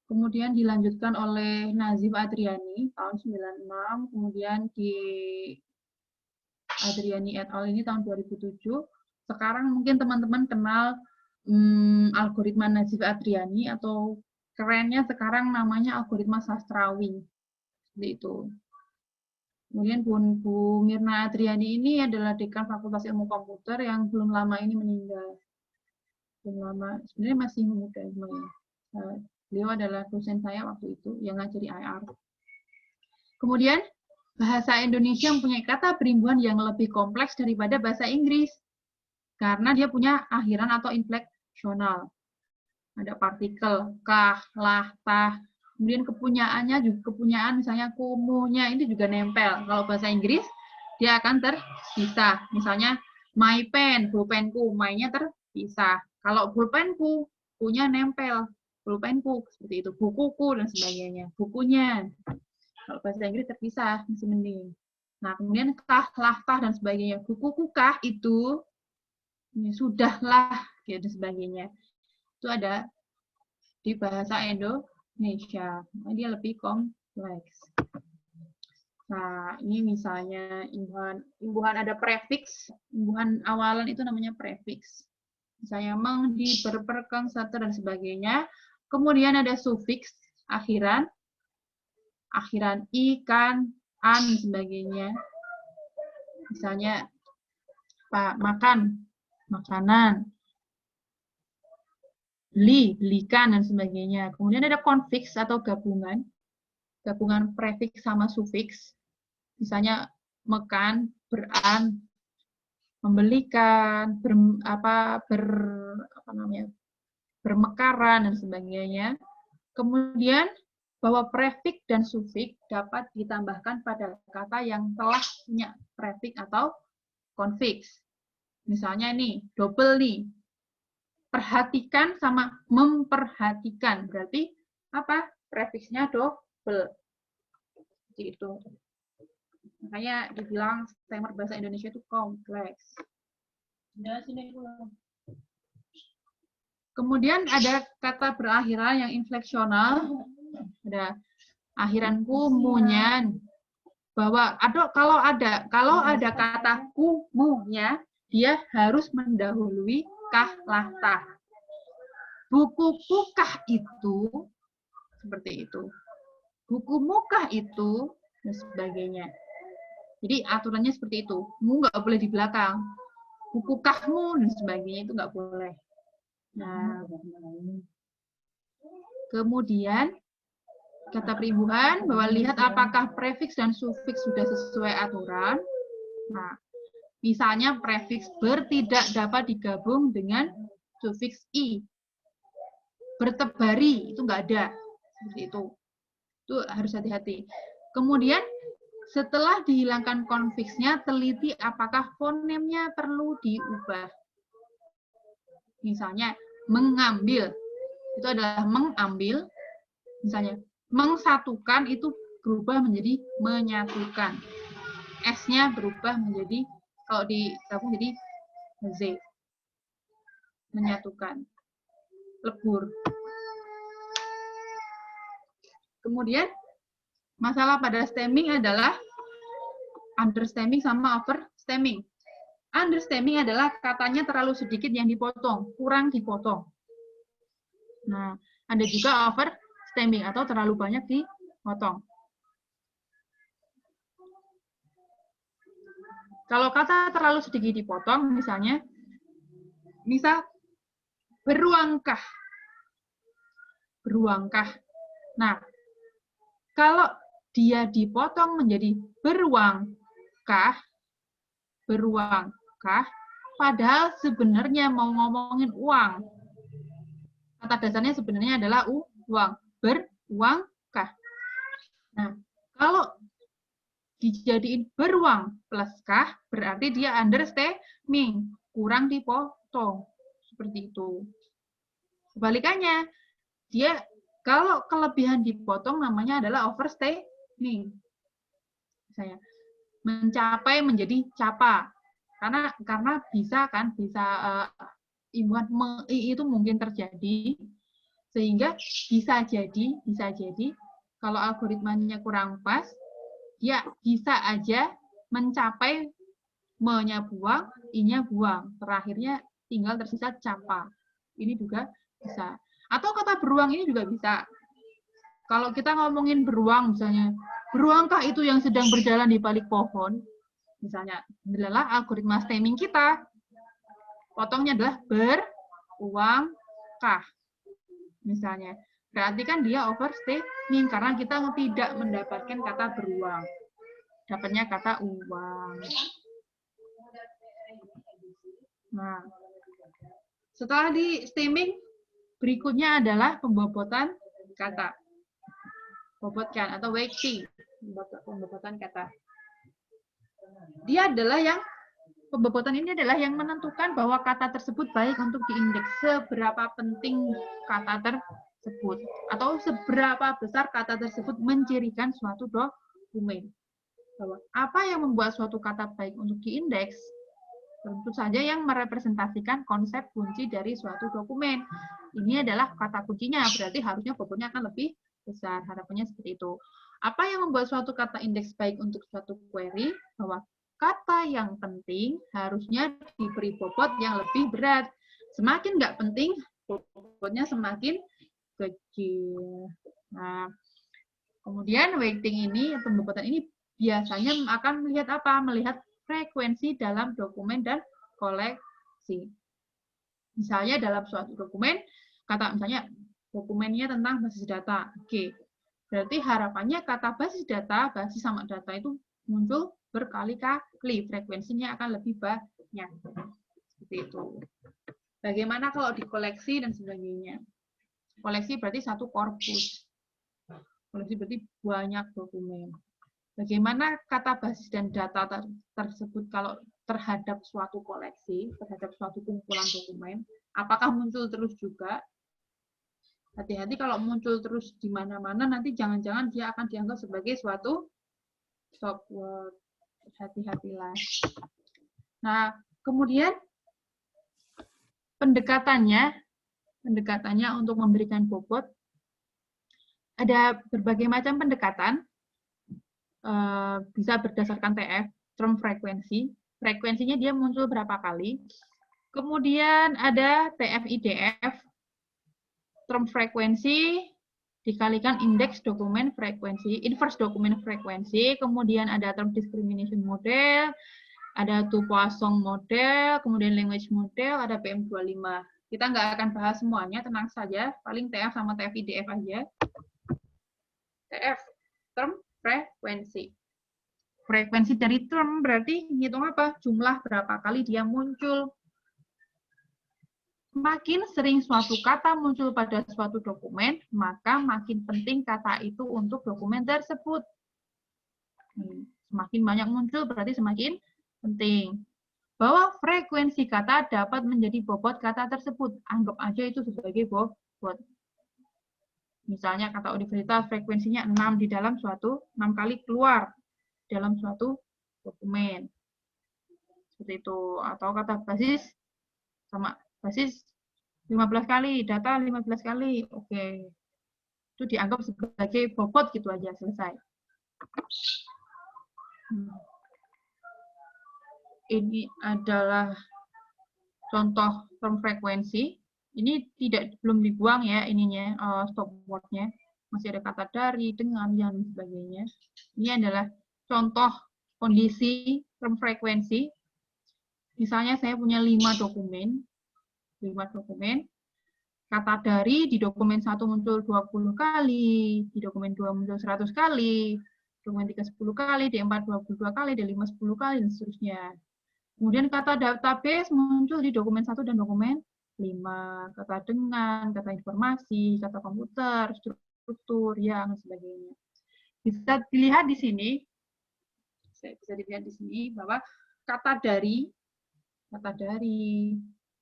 Kemudian dilanjutkan oleh Nazif Adriani tahun 96, kemudian di Adriani et al. Ini tahun 2007. Sekarang mungkin teman-teman kenal algoritma Nazif Adriani, atau kerennya sekarang namanya algoritma Sastrawi. Seperti itu. Kemudian Bu Mirna Adriani ini adalah dekan Fakultas Ilmu Komputer yang belum lama ini meninggal. Belum lama, sebenarnya masih muda. Beliau adalah dosen saya waktu itu yang ngajari IR. Kemudian bahasa Indonesia mempunyai kata perimbuhan yang lebih kompleks daripada bahasa Inggris karena dia punya akhiran atau infleksional. Ada partikel kah, lah, tah. Kemudian kepunyaannya juga kepunyaan, misalnya kumunya ini juga nempel. Kalau bahasa Inggris dia akan terpisah. Misalnya my pen, pulpenku, my-nya terpisah. Kalau pulpenku, punya nempel. Pulpenku, seperti itu, bukuku, dan sebagainya. Bukunya. Kalau bahasa Inggris terpisah, masih mending. Nah, kemudian kah, lah, tah, dan sebagainya. Bukuku kah itu, ini sudahlah, dan sebagainya. Itu ada di bahasa Indonesia. Nah, dia lebih kompleks. Nah, ini misalnya imbuhan ada prefix, imbuhan awalan itu namanya prefix. Misalnya meng, di, berperkeng, serta, dan sebagainya. Kemudian ada sufiks, akhiran ikan, an, dan sebagainya. Misalnya makan, makanan, belikan, dan sebagainya. Kemudian ada konfiks atau gabungan prefiks sama sufiks. Misalnya mekan, beran, membelikan, bermekaran, dan sebagainya. Kemudian bahwa prefiks dan sufiks dapat ditambahkan pada kata yang telah punya prefiks atau konfiks. Misalnya nih, double nih. Perhatikan sama memperhatikan. Berarti apa? Prefiksnya double. Seperti itu. Makanya dibilang stemmer bahasa Indonesia itu kompleks. Nah, sini dulu. Kemudian ada kata berakhiran yang infleksional. Ada akhiranku, munyan, bahwa kalau ada kata kumunya, dia harus mendahului kah latah. Bukuku kah itu, seperti itu. Bukumu kah itu, dan sebagainya. Jadi aturannya seperti itu. Mu nggak boleh di belakang. Buku kahmu dan sebagainya itu nggak boleh. Nah, kemudian kata peribuan bahwa lihat apakah prefiks dan sufiks sudah sesuai aturan. Nah, misalnya prefiks ber tidak dapat digabung dengan sufiks i. Bertebari itu nggak ada, seperti itu. Itu harus hati-hati. Kemudian setelah dihilangkan konfiksnya, teliti apakah fonemnya perlu diubah. Misalnya mengambil itu adalah mengambil. Misalnya mengsatukan itu berubah menjadi menyatukan. S-nya berubah menjadi, kalau digabung jadi Z. Menyatukan. Lebur. Kemudian, masalah pada stemming adalah understemming sama overstemming. Understemming adalah katanya terlalu sedikit yang dipotong, kurang dipotong. Nah, ada juga overstemming atau terlalu banyak dipotong. Kalau kata terlalu sedikit dipotong, misal beruangkah. Beruangkah. Nah, kalau dia dipotong menjadi beruangkah, padahal sebenarnya mau ngomongin uang. Kata dasarnya sebenarnya adalah uang, beruangkah. Nah, kalau dijadiin beruang plus kah, berarti dia understanding, kurang dipotong. Seperti itu. Kebalikannya, dia kalau kelebihan dipotong namanya adalah overstemming. Misalnya, mencapai menjadi capa. Karena bisa imbuhan itu mungkin terjadi, sehingga bisa jadi kalau algoritmanya kurang pas, dia bisa aja mencapai me-nya buang, i-nya buang. Terakhirnya tinggal tersisa capa. Ini juga bisa. Atau kata beruang ini juga bisa. Kalau kita ngomongin beruang, misalnya, beruangkah itu yang sedang berjalan di balik pohon? Misalnya, adalah algoritma stemming kita. Potongnya adalah beruangkah. Misalnya, berarti kan dia overstemming karena kita tidak mendapatkan kata beruang. Dapatnya kata uang. Nah, setelah di stemming, berikutnya adalah pembobotan kata. Bobotkan atau weighting, pembobotan kata. Pembobotan ini adalah yang menentukan bahwa kata tersebut baik untuk diindeks, seberapa penting kata tersebut, atau seberapa besar kata tersebut mencirikan suatu dokumen. Bahwa apa yang membuat suatu kata baik untuk diindeks, tentu saja yang merepresentasikan konsep kunci dari suatu dokumen. Ini adalah kata kuncinya, berarti harusnya bobotnya akan lebih besar. Harapannya seperti itu. Apa yang membuat suatu kata indeks baik untuk suatu query? Bahwa kata yang penting harusnya diberi bobot yang lebih berat. Semakin nggak penting, bobotnya semakin kecil. Nah, kemudian weighting ini, pembobotan ini biasanya akan melihat apa? Melihat frekuensi dalam dokumen dan koleksi. Misalnya dalam suatu dokumen, kata misalnya dokumennya tentang basis data. Oke. Berarti harapannya kata basis data, basis sama data itu muncul berkali-kali, frekuensinya akan lebih banyak. Seperti itu. Bagaimana kalau dikoleksi dan sebagainya? Koleksi berarti satu korpus. Koleksi berarti banyak dokumen. Bagaimana kata basis dan data tersebut kalau terhadap suatu koleksi, terhadap suatu kumpulan dokumen, apakah muncul terus juga? Hati-hati kalau muncul terus di mana-mana, nanti jangan-jangan dia akan dianggap sebagai suatu stop word. Hati-hatilah. Nah, kemudian pendekatannya untuk memberikan bobot, ada berbagai macam pendekatan. bisa berdasarkan TF, term frekuensi. Frekuensinya dia muncul berapa kali. Kemudian ada TF-IDF, term frekuensi dikalikan indeks dokumen frekuensi, inverse dokumen frekuensi. Kemudian ada term discrimination model, ada two Poisson model, kemudian language model, ada PM25. Kita nggak akan bahas semuanya, tenang saja. Paling TF sama TF-IDF aja. TF, term frekuensi. Frekuensi dari term berarti ngitung apa? Jumlah berapa kali dia muncul. Makin sering suatu kata muncul pada suatu dokumen, maka makin penting kata itu untuk dokumen tersebut. Semakin banyak muncul berarti semakin penting. Bahwa frekuensi kata dapat menjadi bobot kata tersebut. Anggap aja itu sebagai bobot. Misalnya kata universitas frekuensinya 6 di dalam suatu, 6 kali keluar dalam suatu dokumen. Seperti itu. Atau kata basis sama basis 15 kali, data 15 kali. Oke. Itu dianggap sebagai bobot gitu aja, selesai. Ini adalah contoh term frekuensi. Ini belum dibuang ya ininya, stopword-nya. Masih ada kata dari, dengan, dan sebagainya. Ini adalah contoh kondisi term frekuensi. Misalnya saya punya 5 dokumen. Kata dari di dokumen 1 muncul 20 kali, di dokumen 2 muncul 100 kali, dokumen 3 10 kali, di 4 22 kali, di 5 10 kali, dan seterusnya. Kemudian kata database muncul di dokumen 1 dan dokumen 5. Kata dengan, kata informasi, kata komputer, struktur, yang, sebagainya. Bisa dilihat di sini, bahwa kata dari,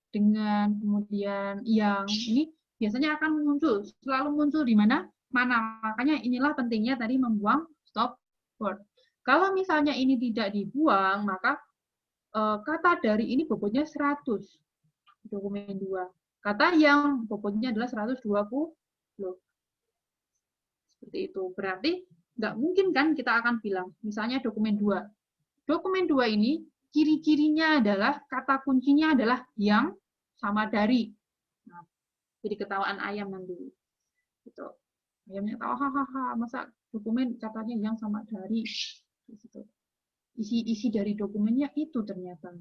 dengan, kemudian yang, ini biasanya akan muncul, selalu muncul di mana? Makanya inilah pentingnya tadi membuang stop word. Kalau misalnya ini tidak dibuang, maka kata dari ini bobotnya 100, dokumen 2. Kata yang bobotnya adalah 120. Seperti itu. Berarti nggak mungkin kan kita akan bilang, misalnya dokumen 2. Dokumen 2 ini, ciri-cirinya adalah, kata kuncinya adalah yang sama dari. Nah, jadi ketawaan ayam nanti. Gitu. Ayamnya tahu, hahaha, masa dokumen katanya yang sama dari. Gitu. Isi dari dokumennya itu ternyata.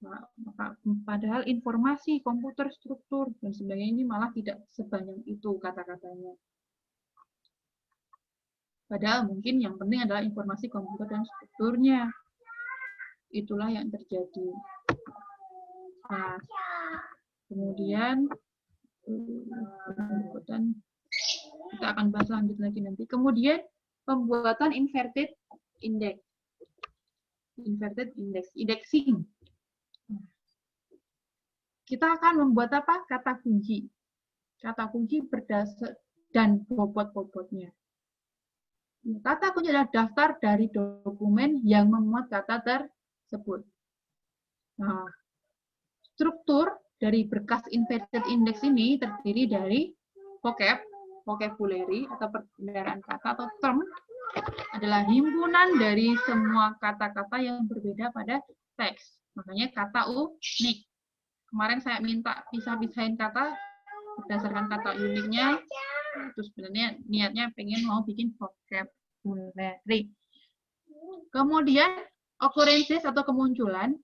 Nah, maka, padahal informasi, komputer, struktur, dan sebagainya ini malah tidak sebanyak itu kata-katanya. Padahal mungkin yang penting adalah informasi, komputer, dan strukturnya. Itulah yang terjadi. Nah, kemudian kita akan bahas lanjut lagi nanti. Kemudian pembuatan inverted index. Indexing. Kita akan membuat apa? Kata kunci. Kata kunci berdasar dan bobot-bobotnya. Kata kunci adalah daftar dari dokumen yang memuat kata tersebut. Nah, struktur dari berkas inverted index ini terdiri dari vocabulary atau perbendaharaan kata atau term adalah himpunan dari semua kata-kata yang berbeda pada teks. Makanya kata unik. Kemarin saya minta pisah-pisahin kata berdasarkan kata uniknya. Terus sebenarnya niatnya pengen mau bikin vocabulary. Kemudian occurrences atau kemunculan.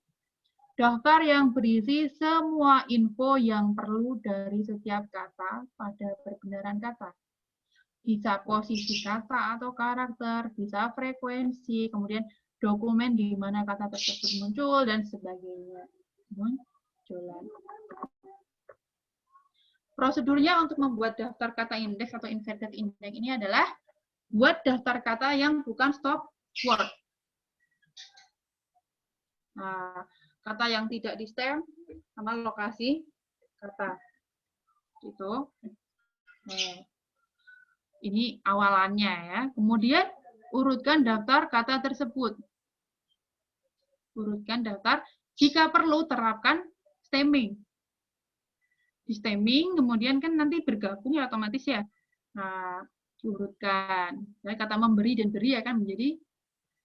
Daftar yang berisi semua info yang perlu dari setiap kata pada perbendaharaan kata. Bisa posisi kata atau karakter, bisa frekuensi, kemudian dokumen di mana kata tersebut muncul, dan sebagainya. Munculan. Prosedurnya untuk membuat daftar kata indeks atau inverted index ini adalah buat daftar kata yang bukan stop word. Nah, kata yang tidak di stem sama lokasi kata. Itu. Nah, ini awalannya ya. Kemudian urutkan daftar kata tersebut. Urutkan daftar. Jika perlu terapkan stemming. Di stemming kemudian kan nanti bergabung ya otomatis ya. Nah, diurutkan. Jadi kata memberi dan beri akan menjadi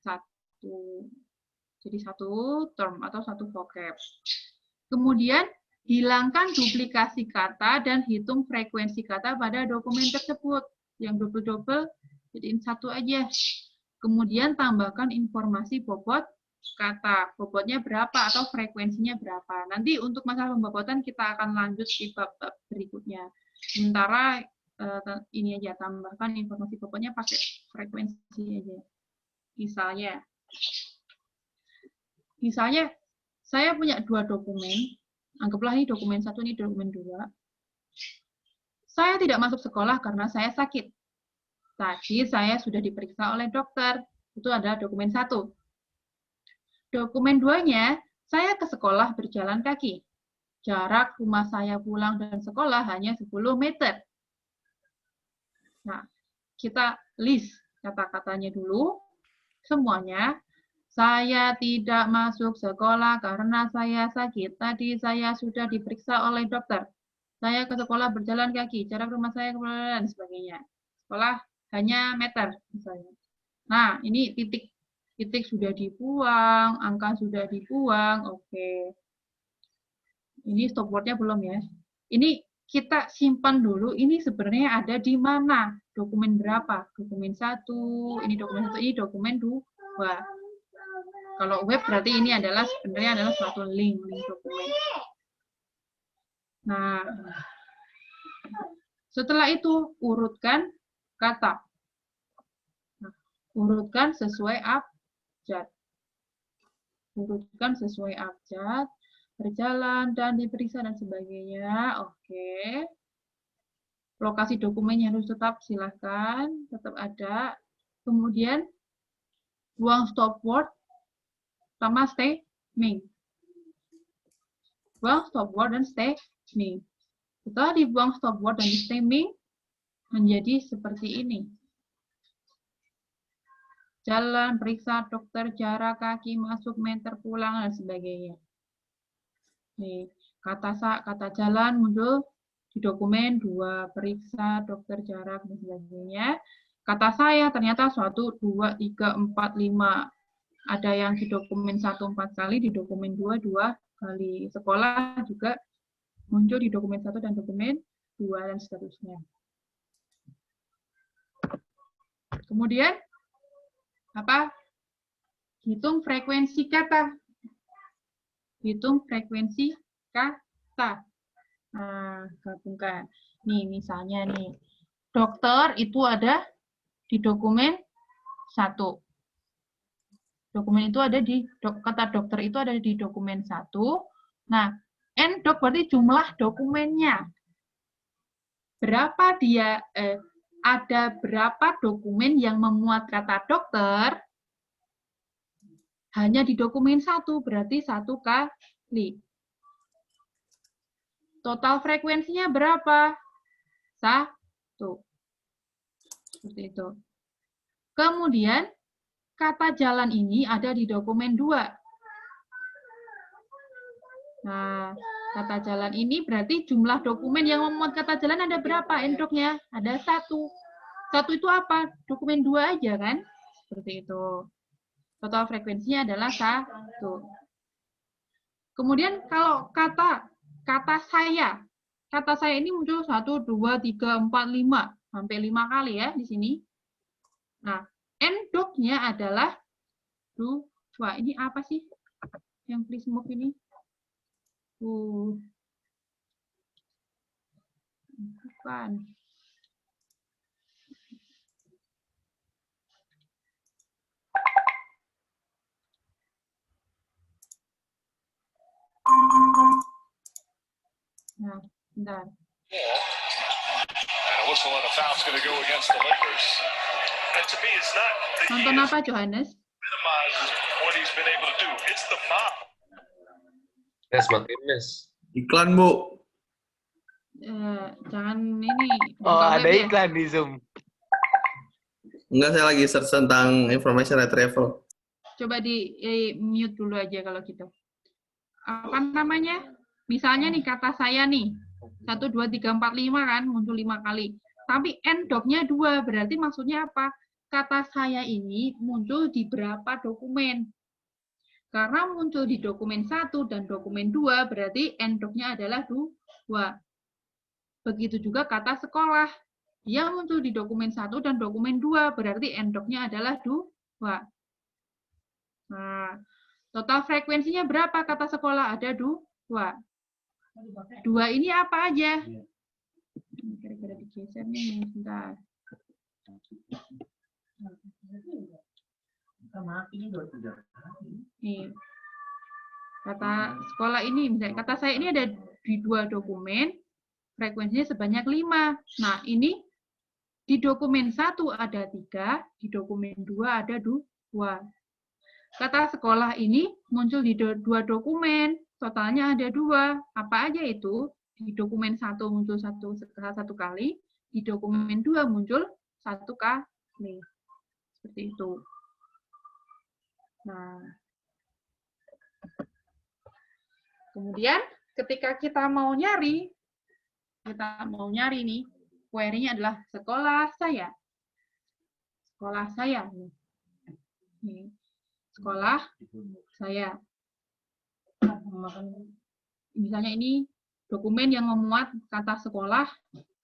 satu. Jadi satu term atau satu vocab. Kemudian hilangkan duplikasi kata dan hitung frekuensi kata pada dokumen tersebut. Yang double-double jadiin satu aja. Kemudian tambahkan informasi bobot kata. Bobotnya berapa atau frekuensinya berapa. Nanti untuk masalah pembobotan kita akan lanjut di bab-bab berikutnya. Sementara ini aja, tambahkan informasi bobotnya pakai frekuensi aja. Misalnya saya punya 2 dokumen. Anggaplah ini dokumen 1, ini dokumen 2. Saya tidak masuk sekolah karena saya sakit. Tadi saya sudah diperiksa oleh dokter. Itu adalah dokumen 1. Dokumen 2-nya, saya ke sekolah berjalan kaki. Jarak rumah saya pulang dan sekolah hanya 10 meter. Nah, kita list kata-katanya dulu. Semuanya. Saya tidak masuk sekolah karena saya sakit. Tadi saya sudah diperiksa oleh dokter. Saya ke sekolah berjalan kaki. Jarak rumah saya dan sebagainya. Sekolah hanya meter misalnya. Nah, ini titik. Titik sudah dibuang, angka sudah dibuang. Oke. Ini stopword-nya belum ya. Ini kita simpan dulu. Ini sebenarnya ada di mana? Dokumen berapa? Dokumen 1, ini dokumen 1, ini dokumen 2. Kalau web berarti ini adalah sebenarnya adalah suatu link dokumen. Nah, setelah itu urutkan kata. Nah, urutkan sesuai abjad. Urutkan sesuai abjad, berjalan dan diperiksa dan sebagainya. Oke. Lokasi dokumennya harus tetap silahkan, tetap ada. Kemudian buang stopword sama stemming. Buang stopword dan stemming. Setelah dibuang stopword dan stemming, menjadi seperti ini. Jalan, periksa dokter, jarak kaki, masuk, meter, pulang, dan sebagainya. Nih, kata jalan muncul di dokumen 2, periksa dokter, jarak, dan sebagainya. Kata saya ternyata 1, 2, 3, 4, 5. Ada yang di dokumen 1 4 kali, di dokumen 2 2 kali. Sekolah juga muncul di dokumen 1 dan dokumen 2 dan seterusnya. Kemudian apa? Hitung frekuensi kata. Hitung frekuensi kata. Nah, gabungkan. Nih, misalnya nih. Dokter itu ada di dokumen 1. Dokumen itu ada di, kata dokter itu ada di dokumen 1. Nah, N-dok berarti jumlah dokumennya. Berapa dia, ada berapa dokumen yang memuat kata dokter, hanya di dokumen 1, berarti 1 kali. Total frekuensinya berapa? 1. Seperti itu. Kemudian, kata jalan ini ada di dokumen 2. Nah, kata jalan ini berarti jumlah dokumen yang memuat kata jalan ada berapa? Endoknya ada 1. 1 itu apa? Dokumen 2 aja kan? Seperti itu. Total frekuensinya adalah 1. Kemudian kalau kata saya ini muncul 1, 2, 3, 4, 5. Sampai 5 kali ya di sini. Nah, endoknya adalah 2. Ini apa sih yang please move ini? Bukan. Nah, bentar. Nonton apa, Johannes? Iklan, Bu. Jangan ini. Oh, ada ya. iklan di Zoom. Enggak, saya lagi search tentang information retrieval. Coba di mute dulu aja kalau gitu. Apa namanya? Misalnya nih kata saya nih. 1, 2, 3, 4, 5 kan muncul 5 kali. Tapi endocnya 2, berarti maksudnya apa? Kata saya ini muncul di berapa dokumen? Karena muncul di dokumen 1 dan dokumen 2, berarti endocnya adalah 2. Begitu juga kata sekolah. Dia muncul di dokumen 1 dan dokumen 2, berarti endocnya adalah 2. Nah, total frekuensinya berapa kata sekolah? Ada 2. 2 ini apa aja? Kira-kira digeser nih, sebentar. Nih. Kata sekolah ini, misalnya kata saya ini ada di 2 dokumen, frekuensinya sebanyak 5. Nah, ini di dokumen 1 ada 3, di dokumen 2 ada 2. Kata sekolah ini muncul di 2 dokumen, totalnya ada 2. Apa aja itu? Di dokumen 1 muncul satu kali, di dokumen 2 muncul 1 kali. Seperti itu. Nah, kemudian ketika kita mau nyari nih, query-nya adalah sekolah saya. Sekolah saya. Nih. Sekolah saya. Misalnya ini dokumen yang memuat kata sekolah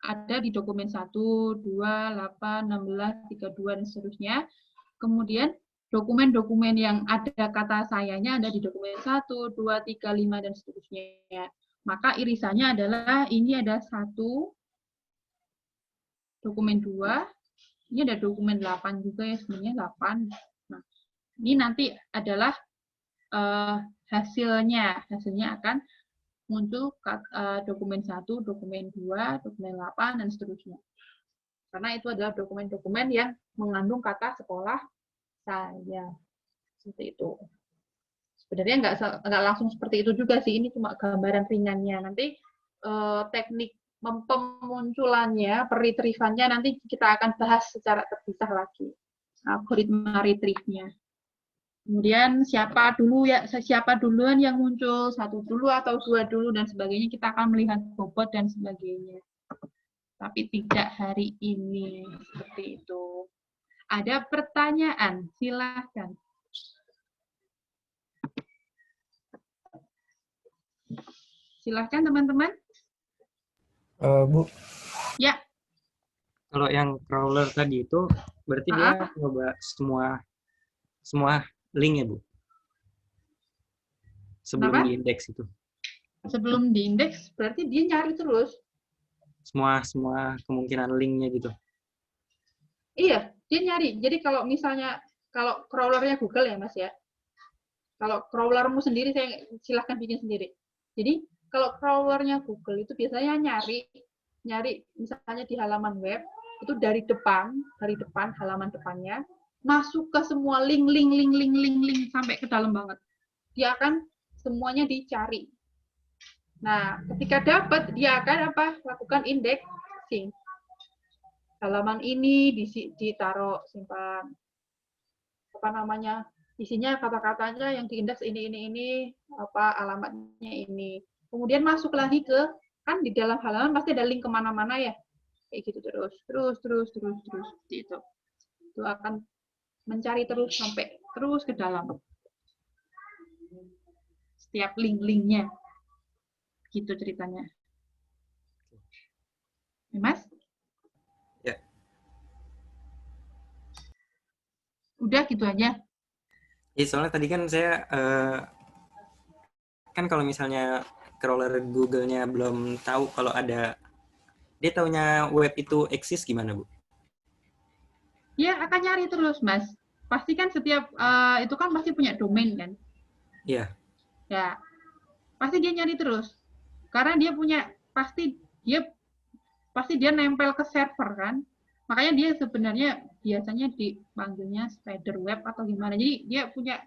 ada di dokumen 1, 2, 8, 16, 32, dan seterusnya. Kemudian dokumen-dokumen yang ada kata sayanya ada di dokumen 1, 2, 3, 5, dan seterusnya. Maka irisannya adalah ini ada 1, dokumen 2, ini ada dokumen 8 juga ya, sebenarnya 8. Nah, ini nanti adalah hasilnya. Hasilnya akan muncul dokumen 1, dokumen 2, dokumen 8, dan seterusnya. Karena itu adalah dokumen-dokumen yang mengandung kata sekolah saya. Seperti itu. Sebenarnya nggak langsung seperti itu juga sih, ini cuma gambaran ringannya. Nanti teknik pemunculannya, retrievannya nanti kita akan bahas secara terpisah lagi. Algoritma retrieve-nya. Kemudian siapa duluan yang muncul, 1 dulu atau 2 dulu dan sebagainya, kita akan melihat bobot dan sebagainya. Tapi tidak hari ini, seperti itu. Ada pertanyaan, silahkan. Silahkan teman-teman. Bu, Ya. kalau yang crawler tadi itu berarti dia coba semua link ya, Bu? Sebelum Kenapa? diindeks itu. Sebelum diindeks, berarti dia nyari terus. Semua kemungkinan linknya gitu. Iya, dia nyari. Jadi kalau misalnya, kalau crawlernya Google ya, Mas ya. Kalau crawlermu sendiri, saya silahkan bikin sendiri. Jadi, kalau crawlernya Google itu biasanya nyari misalnya di halaman web, itu dari depan halaman depannya, masuk ke semua link sampai ke dalam banget. Dia akan semuanya dicari. Nah, ketika dapat, dia akan lakukan indexing. Halaman ini ditaruh simpan. Isinya kata-katanya yang diindeks ini, alamatnya ini. Kemudian masuk lagi kan di dalam halaman pasti ada link kemana-mana ya. Kayak gitu terus. Seperti itu. Itu akan mencari terus sampai terus ke dalam. Setiap link-linknya. Gitu ceritanya. Mas? Ya. Udah gitu aja. Ya, soalnya tadi kan saya kan kalau misalnya crawler Google-nya belum tahu kalau ada, dia taunya web itu eksis gimana, Bu? Ya, akan nyari terus, Mas. Pasti kan setiap itu kan pasti punya domain kan? Iya. Ya. Pasti dia nyari terus. Karena dia punya pasti dia nempel ke server kan. Makanya dia sebenarnya biasanya dipanggilnya spider web atau gimana. Jadi dia punya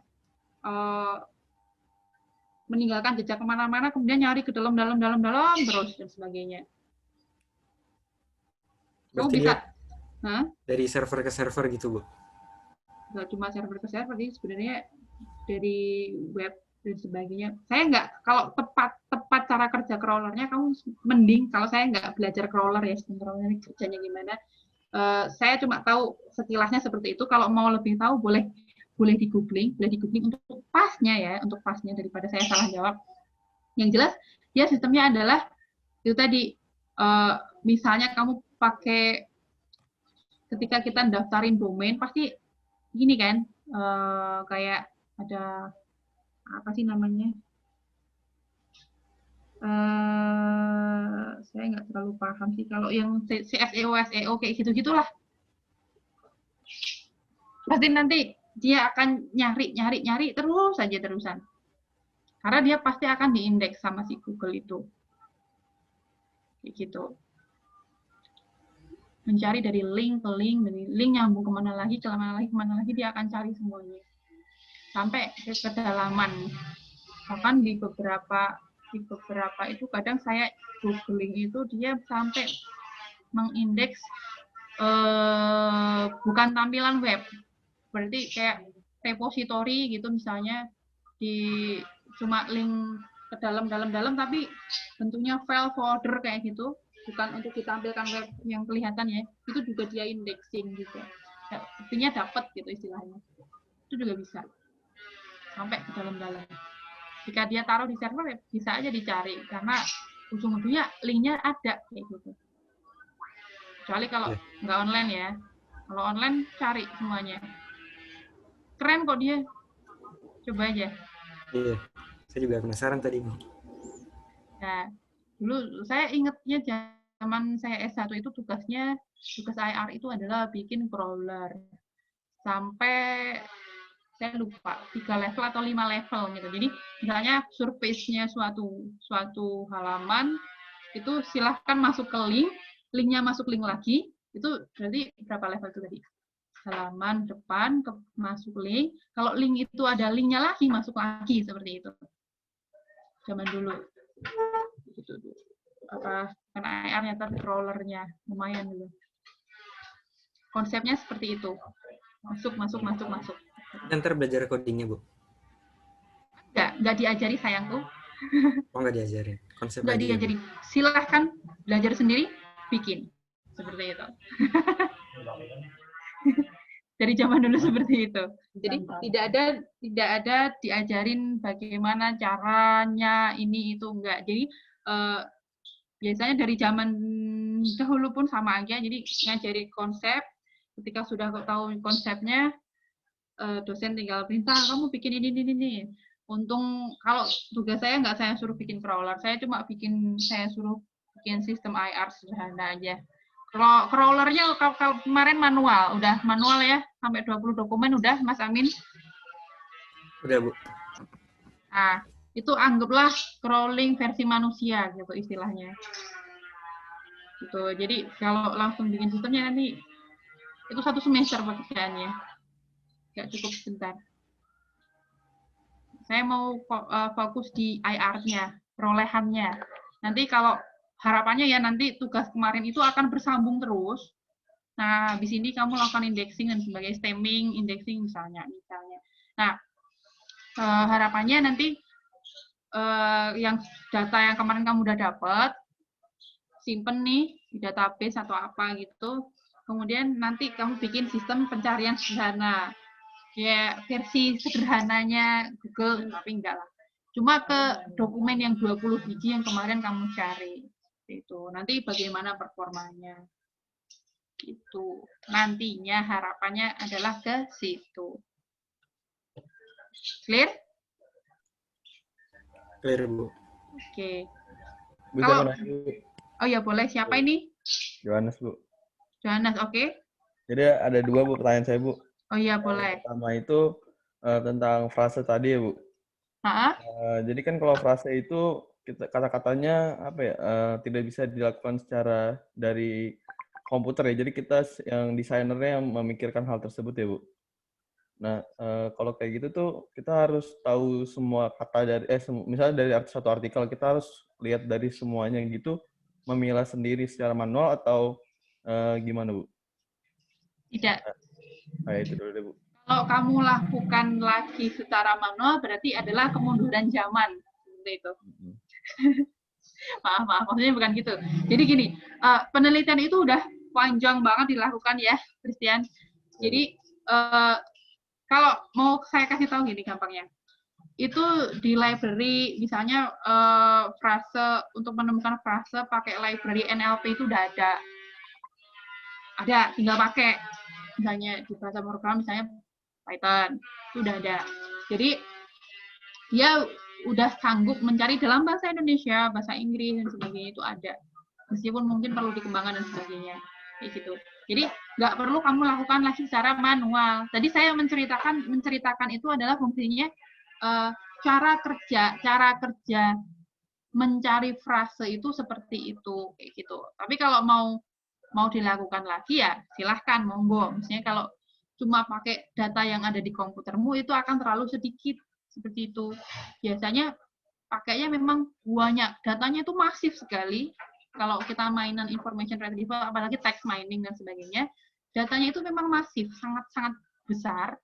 meninggalkan jejak kemana-mana, kemudian nyari ke dalam terus dan sebagainya. Kamu bisa dari server ke server gitu, Bu? Nggak cuma server ke server, jadi sebenarnya dari web dan sebagainya. Saya nggak, kalau tepat cara kerja crawlernya, kamu mending, kalau saya nggak belajar crawler ya, sistem crawler ini kerjanya gimana. Saya cuma tahu sekilasnya seperti itu. Kalau mau lebih tahu boleh di googling untuk pasnya daripada saya salah jawab. Yang jelas dia sistemnya adalah itu tadi, misalnya kamu pakai, ketika kita daftarin domain pasti gini kan, kayak ada apa sih namanya? Saya nggak terlalu paham sih kalau yang SEO kayak gitu-gitulah. Pasti nanti dia akan nyari terus saja terusan. Karena dia pasti akan diindeks sama si Google itu. Kayak gitu. Mencari dari link ke link, dari link nyambung kemana lagi, dia akan cari semuanya. Sampai ke kedalaman. Bahkan di beberapa itu kadang saya googling itu dia sampai mengindeks bukan tampilan web, berarti kayak repository gitu misalnya, di cuma link ke dalam tapi bentuknya file folder kayak gitu, bukan untuk ditampilkan web yang kelihatan ya, itu juga dia indexing gitu, artinya dapat gitu istilahnya, itu juga bisa sampai ke dalam-dalam. Jika dia taruh di server, bisa aja dicari, karena ujung-ujungnya linknya ada, kayak gitu. Kecuali kalau nggak online ya. Kalau online, cari semuanya. Keren kok dia. Coba aja. Iya, saya juga penasaran tadi. Nah, dulu saya ingatnya zaman saya S1 itu tugas IR itu adalah bikin crawler. Sampai saya lupa 3 level atau 5 level gitu. Jadi misalnya surface-nya suatu halaman itu silahkan masuk ke linknya masuk link lagi, itu berarti berapa level itu tadi? Halaman depan masuk link, kalau link itu ada linknya lagi masuk lagi, seperti itu. Zaman dulu. Gitu. Apa kan IR-nya tapi crawlernya lumayan dulu. Konsepnya seperti itu. Masuk. Ntar belajar codingnya, Bu? Nggak diajari sayangku. Oh, nggak diajarin? Konsep Nggak aja, diajari. Silahkan belajar sendiri, bikin. Seperti itu. Dari zaman dulu seperti itu. Jadi tidak ada diajarin bagaimana caranya ini itu, enggak. Jadi biasanya dari zaman dahulu pun sama aja. Jadi ngajari konsep. Ketika sudah tahu konsepnya, dosen tinggal perintah, kamu bikin ini. Untung kalau tugas saya nggak saya suruh bikin crawler, saya suruh bikin sistem IR sederhana aja. Crawlernya kalau kemarin manual ya, sampai 20 dokumen udah, Mas Amin? Udah, Bu. Nah, itu anggaplah crawling versi manusia gitu istilahnya. Gitu. Jadi kalau langsung bikin sistemnya nanti itu 1 semester pekerjaannya. Nggak cukup sebentar. Saya mau fokus di IR-nya, perolehannya. Nanti kalau harapannya ya nanti tugas kemarin itu akan bersambung terus. Nah, di sini kamu lakukan indexing dan sebagainya, stemming, indexing misalnya. Nah, harapannya nanti yang data yang kemarin kamu udah dapat, simpen nih di database atau apa gitu. Kemudian nanti kamu bikin sistem pencarian sederhana. Ya, versi sederhananya Google, tapi enggak lah. Cuma ke dokumen yang 20 biji yang kemarin kamu cari. Itu. Nanti bagaimana performanya. Itu. Nantinya harapannya adalah ke situ. Clear? Clear, Bu. Oke. Bisa Kalau, nanya, Bu? oh ya boleh. Siapa ini? Johannes, Bu. Johannes, oke. Jadi ada 2, Bu, pertanyaan saya, Bu. Oh iya, boleh. Pertama itu tentang frase tadi ya, Bu. Jadi kan kalau frase itu kata-katanya apa ya, tidak bisa dilakukan secara dari komputer ya. Jadi kita yang desainernya yang memikirkan hal tersebut ya, Bu. Nah, kalau kayak gitu tuh kita harus tahu semua kata dari misalnya dari satu artikel, kita harus lihat dari semuanya gitu, memilah sendiri secara manual atau gimana, Bu? Tidak. Nah, itu dulu deh, Bu. Kalau kamu lakukan lagi secara manual, berarti adalah kemunduran zaman. Seperti itu. Maaf, maksudnya bukan gitu. Jadi gini, penelitian itu udah panjang banget dilakukan ya, Christian. Jadi kalau mau saya kasih tahu gini gampangnya, itu di library misalnya frase untuk menemukan frase pakai library NLP itu udah ada, tinggal pakai misalnya di bahasa program misalnya Python itu udah ada. Jadi dia udah sanggup mencari dalam bahasa Indonesia, bahasa Inggris dan sebagainya itu ada. Meskipun mungkin perlu dikembangkan dan sebagainya. Kayak gitu. Jadi nggak perlu kamu lakukan lagi secara manual. Tadi saya menceritakan itu adalah fungsinya cara kerja mencari frase itu seperti itu kayak gitu. Tapi kalau mau dilakukan lagi ya silahkan monggo. Misalnya kalau cuma pakai data yang ada di komputermu itu akan terlalu sedikit seperti itu. Biasanya pakainya memang banyak, datanya itu masif sekali. Kalau kita mainan information retrieval, apalagi text mining dan sebagainya, datanya itu memang masif, sangat-sangat besar.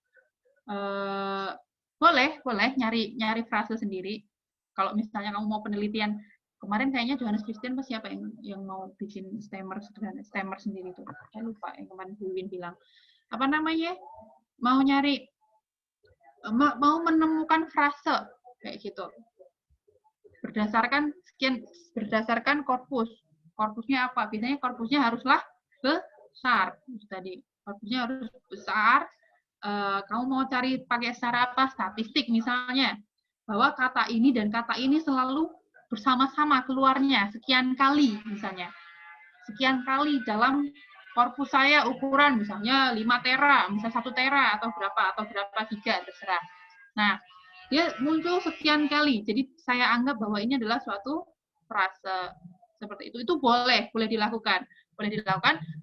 Boleh nyari frase sendiri. Kalau misalnya kamu mau penelitian, kemarin kayaknya Johannes Christian pas siapa yang mau bikin stemmer sendiri itu. Saya lupa yang kemarin Bu Win bilang. Apa namanya? Mau menemukan frase kayak gitu. Berdasarkan korpusnya apa? Biasanya korpusnya haruslah besar. Tadi korpusnya harus besar. Kamu mau cari pakai secara apa? Statistik misalnya, bahwa kata ini dan kata ini selalu bersama-sama keluarnya sekian kali misalnya. Sekian kali dalam korpus saya ukuran misalnya 5 tera, misalnya 1 tera atau berapa giga terserah. Nah, dia muncul sekian kali. Jadi saya anggap bahwa ini adalah suatu frase seperti itu. Itu boleh dilakukan.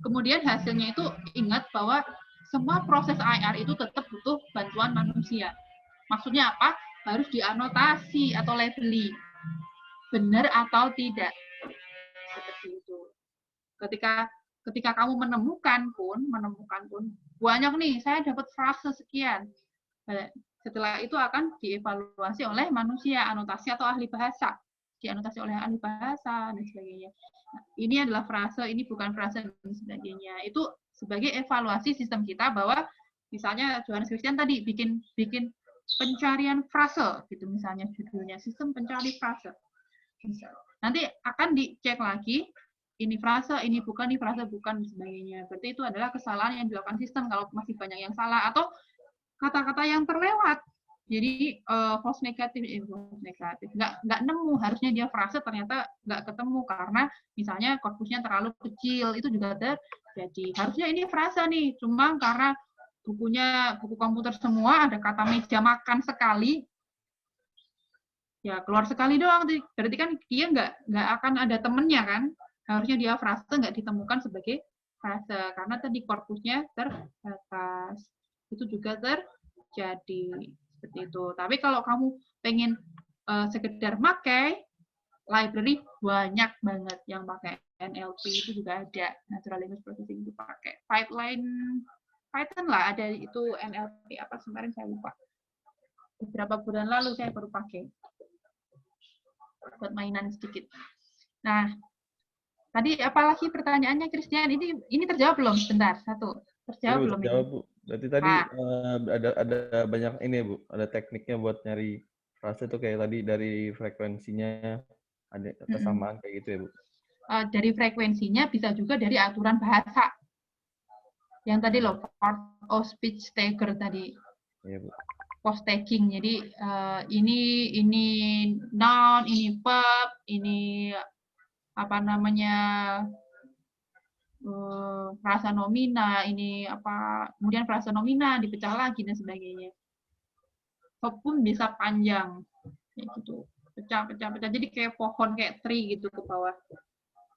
Kemudian hasilnya itu ingat bahwa semua proses IR itu tetap butuh bantuan manusia. Maksudnya apa? Harus dianotasi atau labeli. Benar atau tidak. Seperti itu. Ketika kamu menemukan pun banyak nih, saya dapat frase sekian. Setelah itu akan dievaluasi oleh manusia, anotasi atau ahli bahasa. Dianotasi oleh ahli bahasa dan sebagainya. Nah, ini adalah frase, ini bukan frase dan sebagainya. Itu sebagai evaluasi sistem kita bahwa misalnya Johannes Christian tadi bikin pencarian frase gitu misalnya judulnya sistem pencari frase. Nanti akan dicek lagi ini frase, ini bukan, ini frase bukan dan sebagainya. Berarti itu adalah kesalahan yang dilakukan sistem kalau masih banyak yang salah atau kata-kata yang terlewat. Jadi false negatif, nggak nemu, harusnya dia frase ternyata nggak ketemu karena misalnya korpusnya terlalu kecil, itu juga terjadi. Harusnya ini frase nih, cuma karena buku komputer semua ada kata meja makan sekali, ya keluar sekali doang. Berarti kan dia nggak akan ada temennya kan? Harusnya dia frase nggak ditemukan sebagai frase karena tadi korpusnya terbatas. Itu juga terjadi seperti itu. Tapi kalau kamu pengen sekedar pakai library, banyak banget yang pakai NLP itu juga ada, natural language processing itu pakai Python lah, ada itu NLP apa kemarin saya lupa. Beberapa bulan lalu saya baru pakai buat mainan sedikit. Nah, tadi apalagi pertanyaannya Christian? Ini terjawab belum? Sebentar, satu. Terjawab belum? Terjawab, Bu. Berarti tadi ada banyak ini, Bu. Ada tekniknya buat nyari frase tuh kayak tadi dari frekuensinya ada kesamaan kayak gitu ya, Bu. Dari frekuensinya bisa juga dari aturan bahasa. Yang tadi loh, part of speech taker tadi. Iya, Bu. Post taking. Jadi ini noun, ini verb, ini apa namanya frasa nomina, ini apa kemudian frasa nomina dipecah lagi dan sebagainya. Verb pun bisa panjang kayak gitu, pecah. Jadi kayak pohon, kayak tree gitu ke bawah.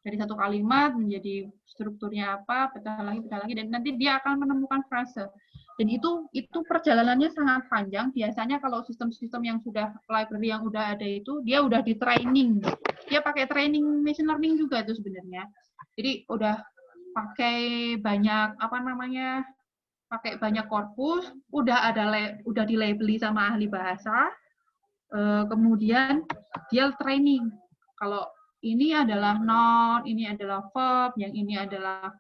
Dari satu kalimat menjadi strukturnya apa, pecah lagi, dan nanti dia akan menemukan frase. Dan itu perjalanannya sangat panjang. Biasanya kalau sistem-sistem yang sudah library yang udah ada itu, dia udah di training. Dia pakai training machine learning juga itu sebenarnya. Jadi udah pakai banyak pakai banyak korpus, udah dilabeli sama ahli bahasa. Kemudian dia training. Kalau ini adalah noun, ini adalah verb, yang ini adalah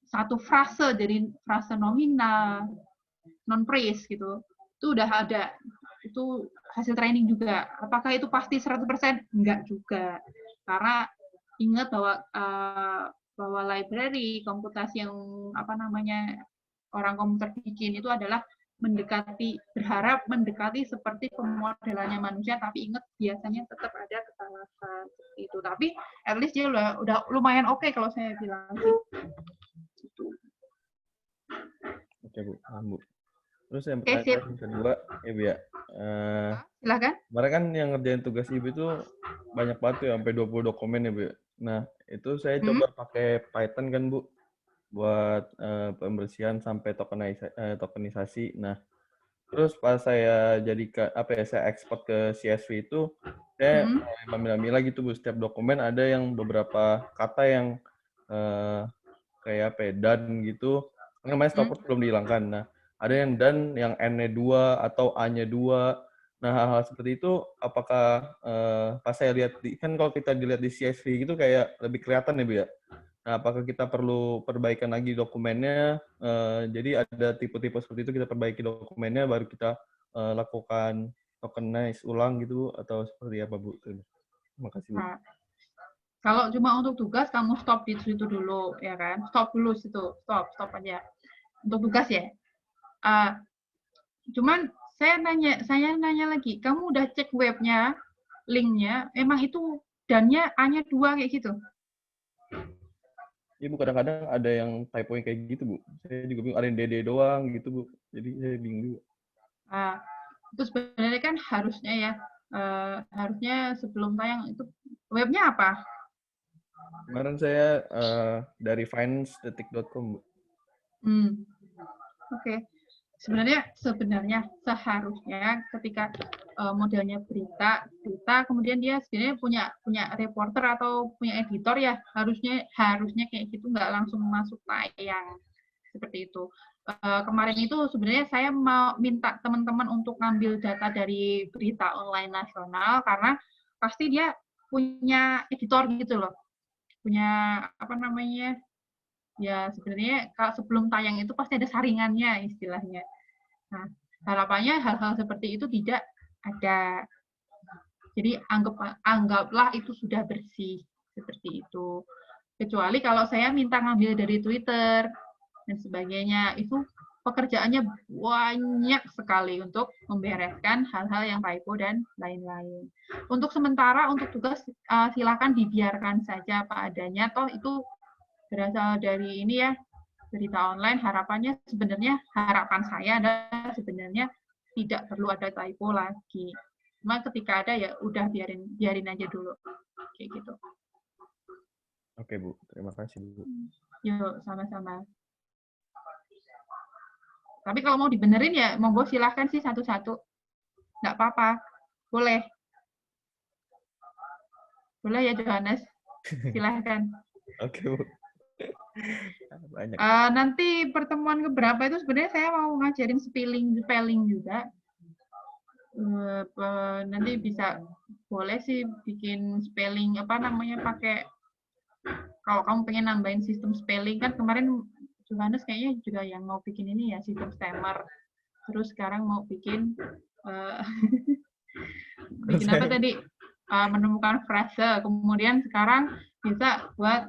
satu frase, jadi frase nominal, non-phrase gitu. Itu udah ada. Itu hasil training juga. Apakah itu pasti 100%? Enggak juga. Karena ingat bahwa library komputasi yang orang komputer bikin itu adalah berharap mendekati seperti pemodelannya manusia, tapi ingat biasanya tetap ada kesalahan seperti itu. Tapi at least dia udah lumayan oke kalau saya bilang sih. Gitu. Oke Bu, Bu. Terus yang pertanyaan kedua, ya Bu ya. Silakan. Kemarin kan yang ngerjain tugas Ibu itu banyak banget tuh, sampai 20 dokumen ya Bu. Nah, itu saya coba pakai Python kan Bu, buat pembersihan sampai tokenisasi. Nah, terus pas saya saya ekspor ke CSV itu, saya memilah-milah gitu Bu. Setiap dokumen ada yang beberapa kata yang kayak dan gitu. Namanya stop words belum dihilangkan. Nah, ada yang dan yang N-nya 2 atau A-nya 2. Nah, hal-hal seperti itu, apakah pas saya lihat, kan kalau kita dilihat di CSV gitu kayak lebih kelihatan ya Bu ya? Nah, apakah kita perlu perbaikan lagi dokumennya? Jadi ada tipe-tipe seperti itu, kita perbaiki dokumennya, baru kita lakukan tokenize ulang gitu, atau seperti apa Bu? Terima kasih Bu. Nah, kalau cuma untuk tugas, kamu stop di situ dulu, ya kan? Stop dulu situ, stop aja. Untuk tugas ya. Cuman saya nanya lagi, kamu udah cek webnya, linknya, emang itu dannya A-nya 2 kayak gitu? Iya Bu, kadang-kadang ada yang typo yang kayak gitu Bu. Saya juga bingung, ada yang DD doang gitu Bu. Jadi saya bingung juga. Itu sebenarnya kan harusnya sebelum tayang itu webnya apa? Kemarin saya dari finance.detik.com Bu. Oke. Sebenarnya seharusnya ketika modelnya berita kemudian dia sebenarnya punya reporter atau punya editor ya, harusnya kayak gitu, nggak langsung masuk tayang seperti itu. Kemarin itu sebenarnya saya mau minta teman-teman untuk ngambil data dari berita online nasional, karena pasti dia punya editor gitu loh, punya ya sebenarnya kalau sebelum tayang itu pasti ada saringannya istilahnya. Nah, harapannya hal-hal seperti itu tidak ada. Jadi anggaplah itu sudah bersih seperti itu. Kecuali kalau saya minta ngambil dari Twitter dan sebagainya, itu pekerjaannya banyak sekali untuk membereskan hal-hal yang typo dan lain-lain. Untuk sementara untuk tugas silakan dibiarkan saja apa adanya, toh itu berasal dari ini ya, berita online. Harapan saya adalah sebenarnya tidak perlu ada typo lagi. Cuma ketika ada ya udah biarin aja dulu kayak gitu. Oke Bu, terima kasih Bu. Yuk, sama-sama. Tapi kalau mau dibenerin ya monggo silahkan sih satu-satu, nggak apa-apa, boleh ya Johannes, silahkan. Oke Bu. Banyak. Nanti pertemuan keberapa itu sebenarnya saya mau ngajarin spelling juga. Nanti boleh sih bikin spelling pakai, kalau kamu pengen nambahin sistem spelling, kan kemarin Johannes kayaknya juga yang mau bikin ini ya, sistem stammer. Terus sekarang mau bikin apa tadi? Menemukan frase, kemudian sekarang bisa buat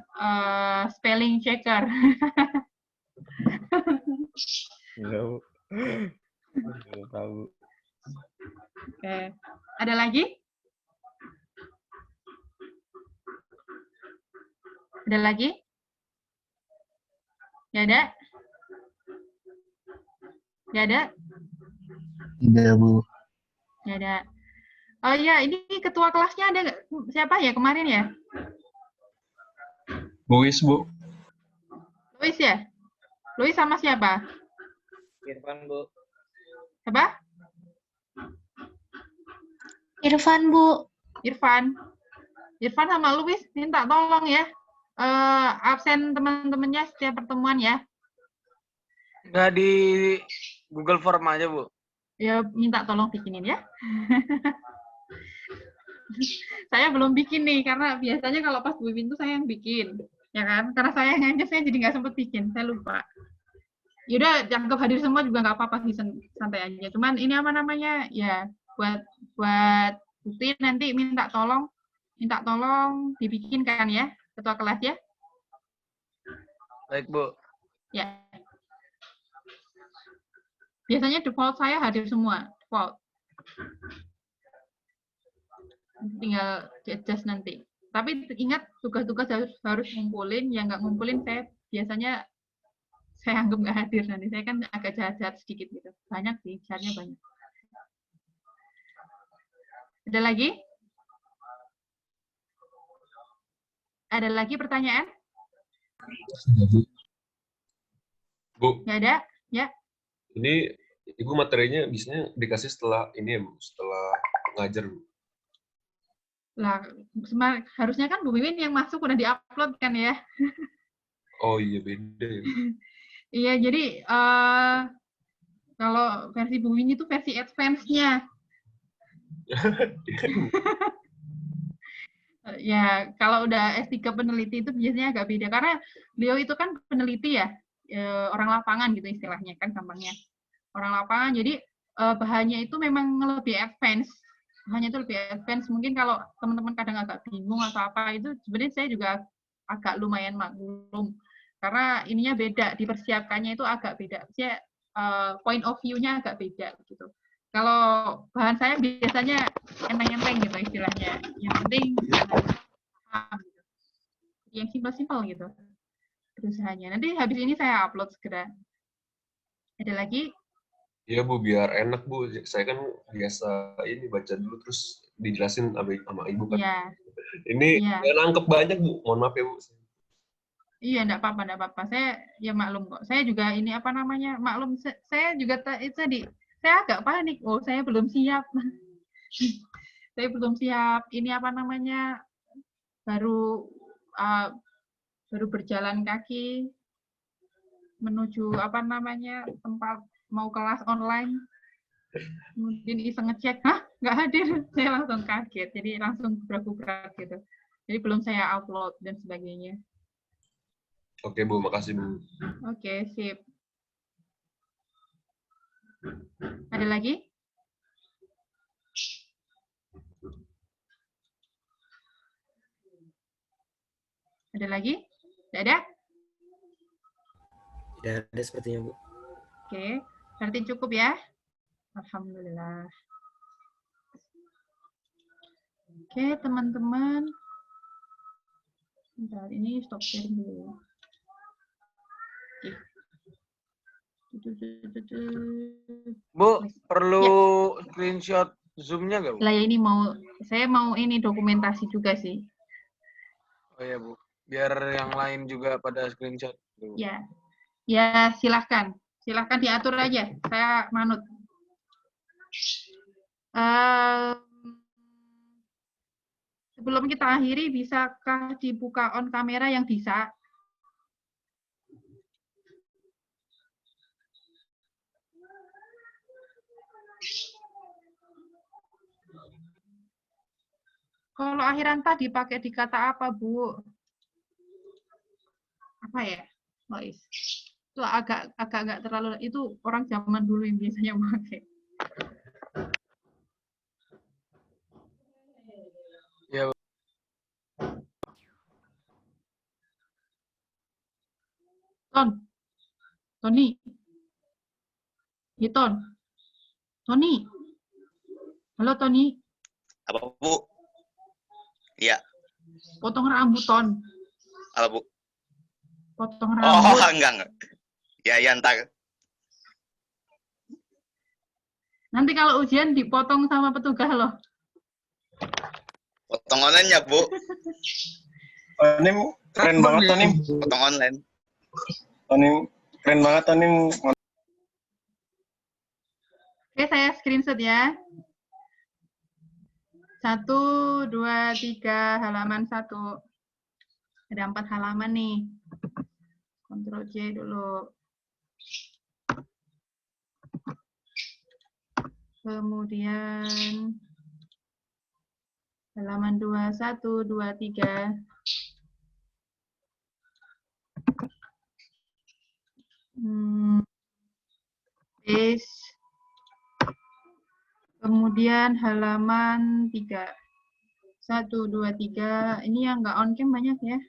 spelling checker. Tahu. Tahu. Oke. Ada lagi? Ada lagi? Ya ada? Ya ada? Tidak Bu. Ya ada. Oh iya, ini ketua kelasnya ada nggak? Siapa ya kemarin ya? Luis Bu. Luis ya? Luis sama siapa? Irfan Bu. Siapa? Irfan Bu. Irfan sama Luis minta tolong ya, absen teman-temannya setiap pertemuan ya. Nggak di Google Form aja Bu. Ya minta tolong bikinin ya. Saya belum bikin nih, karena biasanya kalau pas Bu Wiwin tuh saya yang bikin. Ya kan? Karena saya yang ngajak, saya jadi nggak sempat bikin. Saya lupa. Yaudah, anggap hadir semua juga nggak apa-apa sih, santai aja. Cuman ini apa namanya, ya buat Putri nanti minta tolong dibikinkan ya, ketua kelas ya. Baik, Bu. Ya. Biasanya default saya hadir semua, default. Tinggal adjust nanti. Tapi ingat tugas-tugas harus ngumpulin, yang nggak ngumpulin saya anggap nggak hadir nanti. Saya kan agak jahat-jahat sedikit gitu. Banyak sih, jahatnya banyak. Ada lagi? Ada lagi pertanyaan? Bu. Nggak ada? Ya. Ini Ibu materinya biasanya dikasih setelah ini ya, Bu, setelah ngajar, Bu. Lah, harusnya kan Bu Wiwin yang masuk udah diupload kan ya? Oh iya, beda ya. Iya, jadi kalau versi Bu Wiwin itu versi advance-nya. Ya, kalau udah S3 peneliti itu biasanya agak beda. Karena beliau itu kan peneliti ya, orang lapangan gitu istilahnya kan gampangnya. Orang lapangan, jadi bahannya itu memang lebih advance. Bahannya itu lebih advance. Mungkin kalau teman-teman kadang agak bingung atau apa, itu sebenarnya saya juga agak lumayan maklum. Karena ininya beda, dipersiapkannya itu agak beda. Saya point of view-nya agak beda gitu. Kalau bahan saya biasanya enteng-enteng gitu istilahnya. Yang penting paham gitu. Yang simpel-simpel gitu berusahanya. Nanti habis ini saya upload segera. Ada lagi? Iya, Bu, biar enak, Bu. Saya kan biasa ini baca dulu terus dijelasin sama Ibu kan. Iya. Ini nggak nangkep banyak, Bu. Mohon maaf ya, Bu. Iya, enggak apa-apa. Saya ya maklum kok. Saya juga ini apa namanya? Maklum, saya juga tadi saya agak panik. Oh, saya belum siap. Saya belum siap. Ini apa namanya? Baru berjalan kaki menuju apa namanya? Tempat mau kelas online. Kemudian iseng ngecek, nggak hadir. Saya langsung kaget. Jadi langsung gebrak-gebrak gitu. Jadi belum saya upload dan sebagainya. Oke, Bu. Makasih, Bu. Oke, sip. Ada lagi? Ada lagi? Tidak ada? Tidak ada sepertinya, Bu. Oke, berarti cukup ya? Alhamdulillah. Oke, teman-teman. Bentar, ini stop sharing dulu. Bu, perlu screenshot Zoom-nya nggak, Bu? Lah ya ini saya mau ini dokumentasi juga sih. Oh ya, Bu. Biar yang lain juga pada screenshot. Ya. Ya, silahkan. Silahkan diatur aja. Saya manut. Sebelum kita akhiri, bisakah dibuka on kamera yang bisa? Kalau akhiran tadi pakai di kata apa, Bu? Apa ya, Lois? Itu agak nggak terlalu, itu orang zaman dulu yang biasanya pakai. Ya. Tony. Giton. Tony. Halo, Tony. Apa, Bu? Iya. Potong rambut, Ton. Apa, Bu? Potong rambut. Oh, enggak. Ya, ntar. Nanti kalau ujian dipotong sama petugas loh. Potong online ya, Bu? Tonim, keren banget, Tonim. Potong online. Tonim, keren banget, Tonim. Oke, saya screenshot ya. 1, 2, 3, halaman 1. Ada 4 halaman nih. Ctrl J dulu. Kemudian Halaman 21, 23. Page. Kemudian halaman 3. 1, 2, 3. Ini yang nggak on cam banyak ya.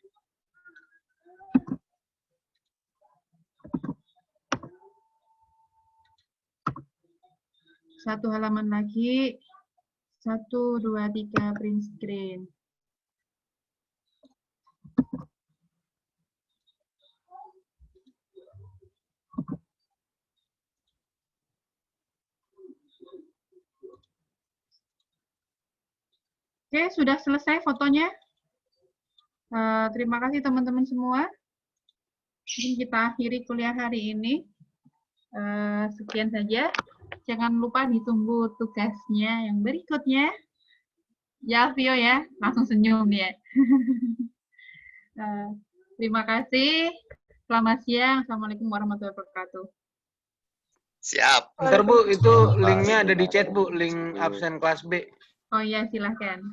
Satu halaman lagi. 1, 2, 3 print screen. Oke, sudah selesai fotonya. Terima kasih teman-teman semua. Mungkin kita akhiri kuliah hari ini. Sekian saja. Jangan lupa ditunggu tugasnya yang berikutnya. Ya, Vio ya. Langsung senyum ya. Terima kasih. Selamat siang. Assalamualaikum warahmatullahi wabarakatuh. Siap. Ntar Bu, itu linknya ada di chat Bu, link absen kelas B. Oh iya, silahkan.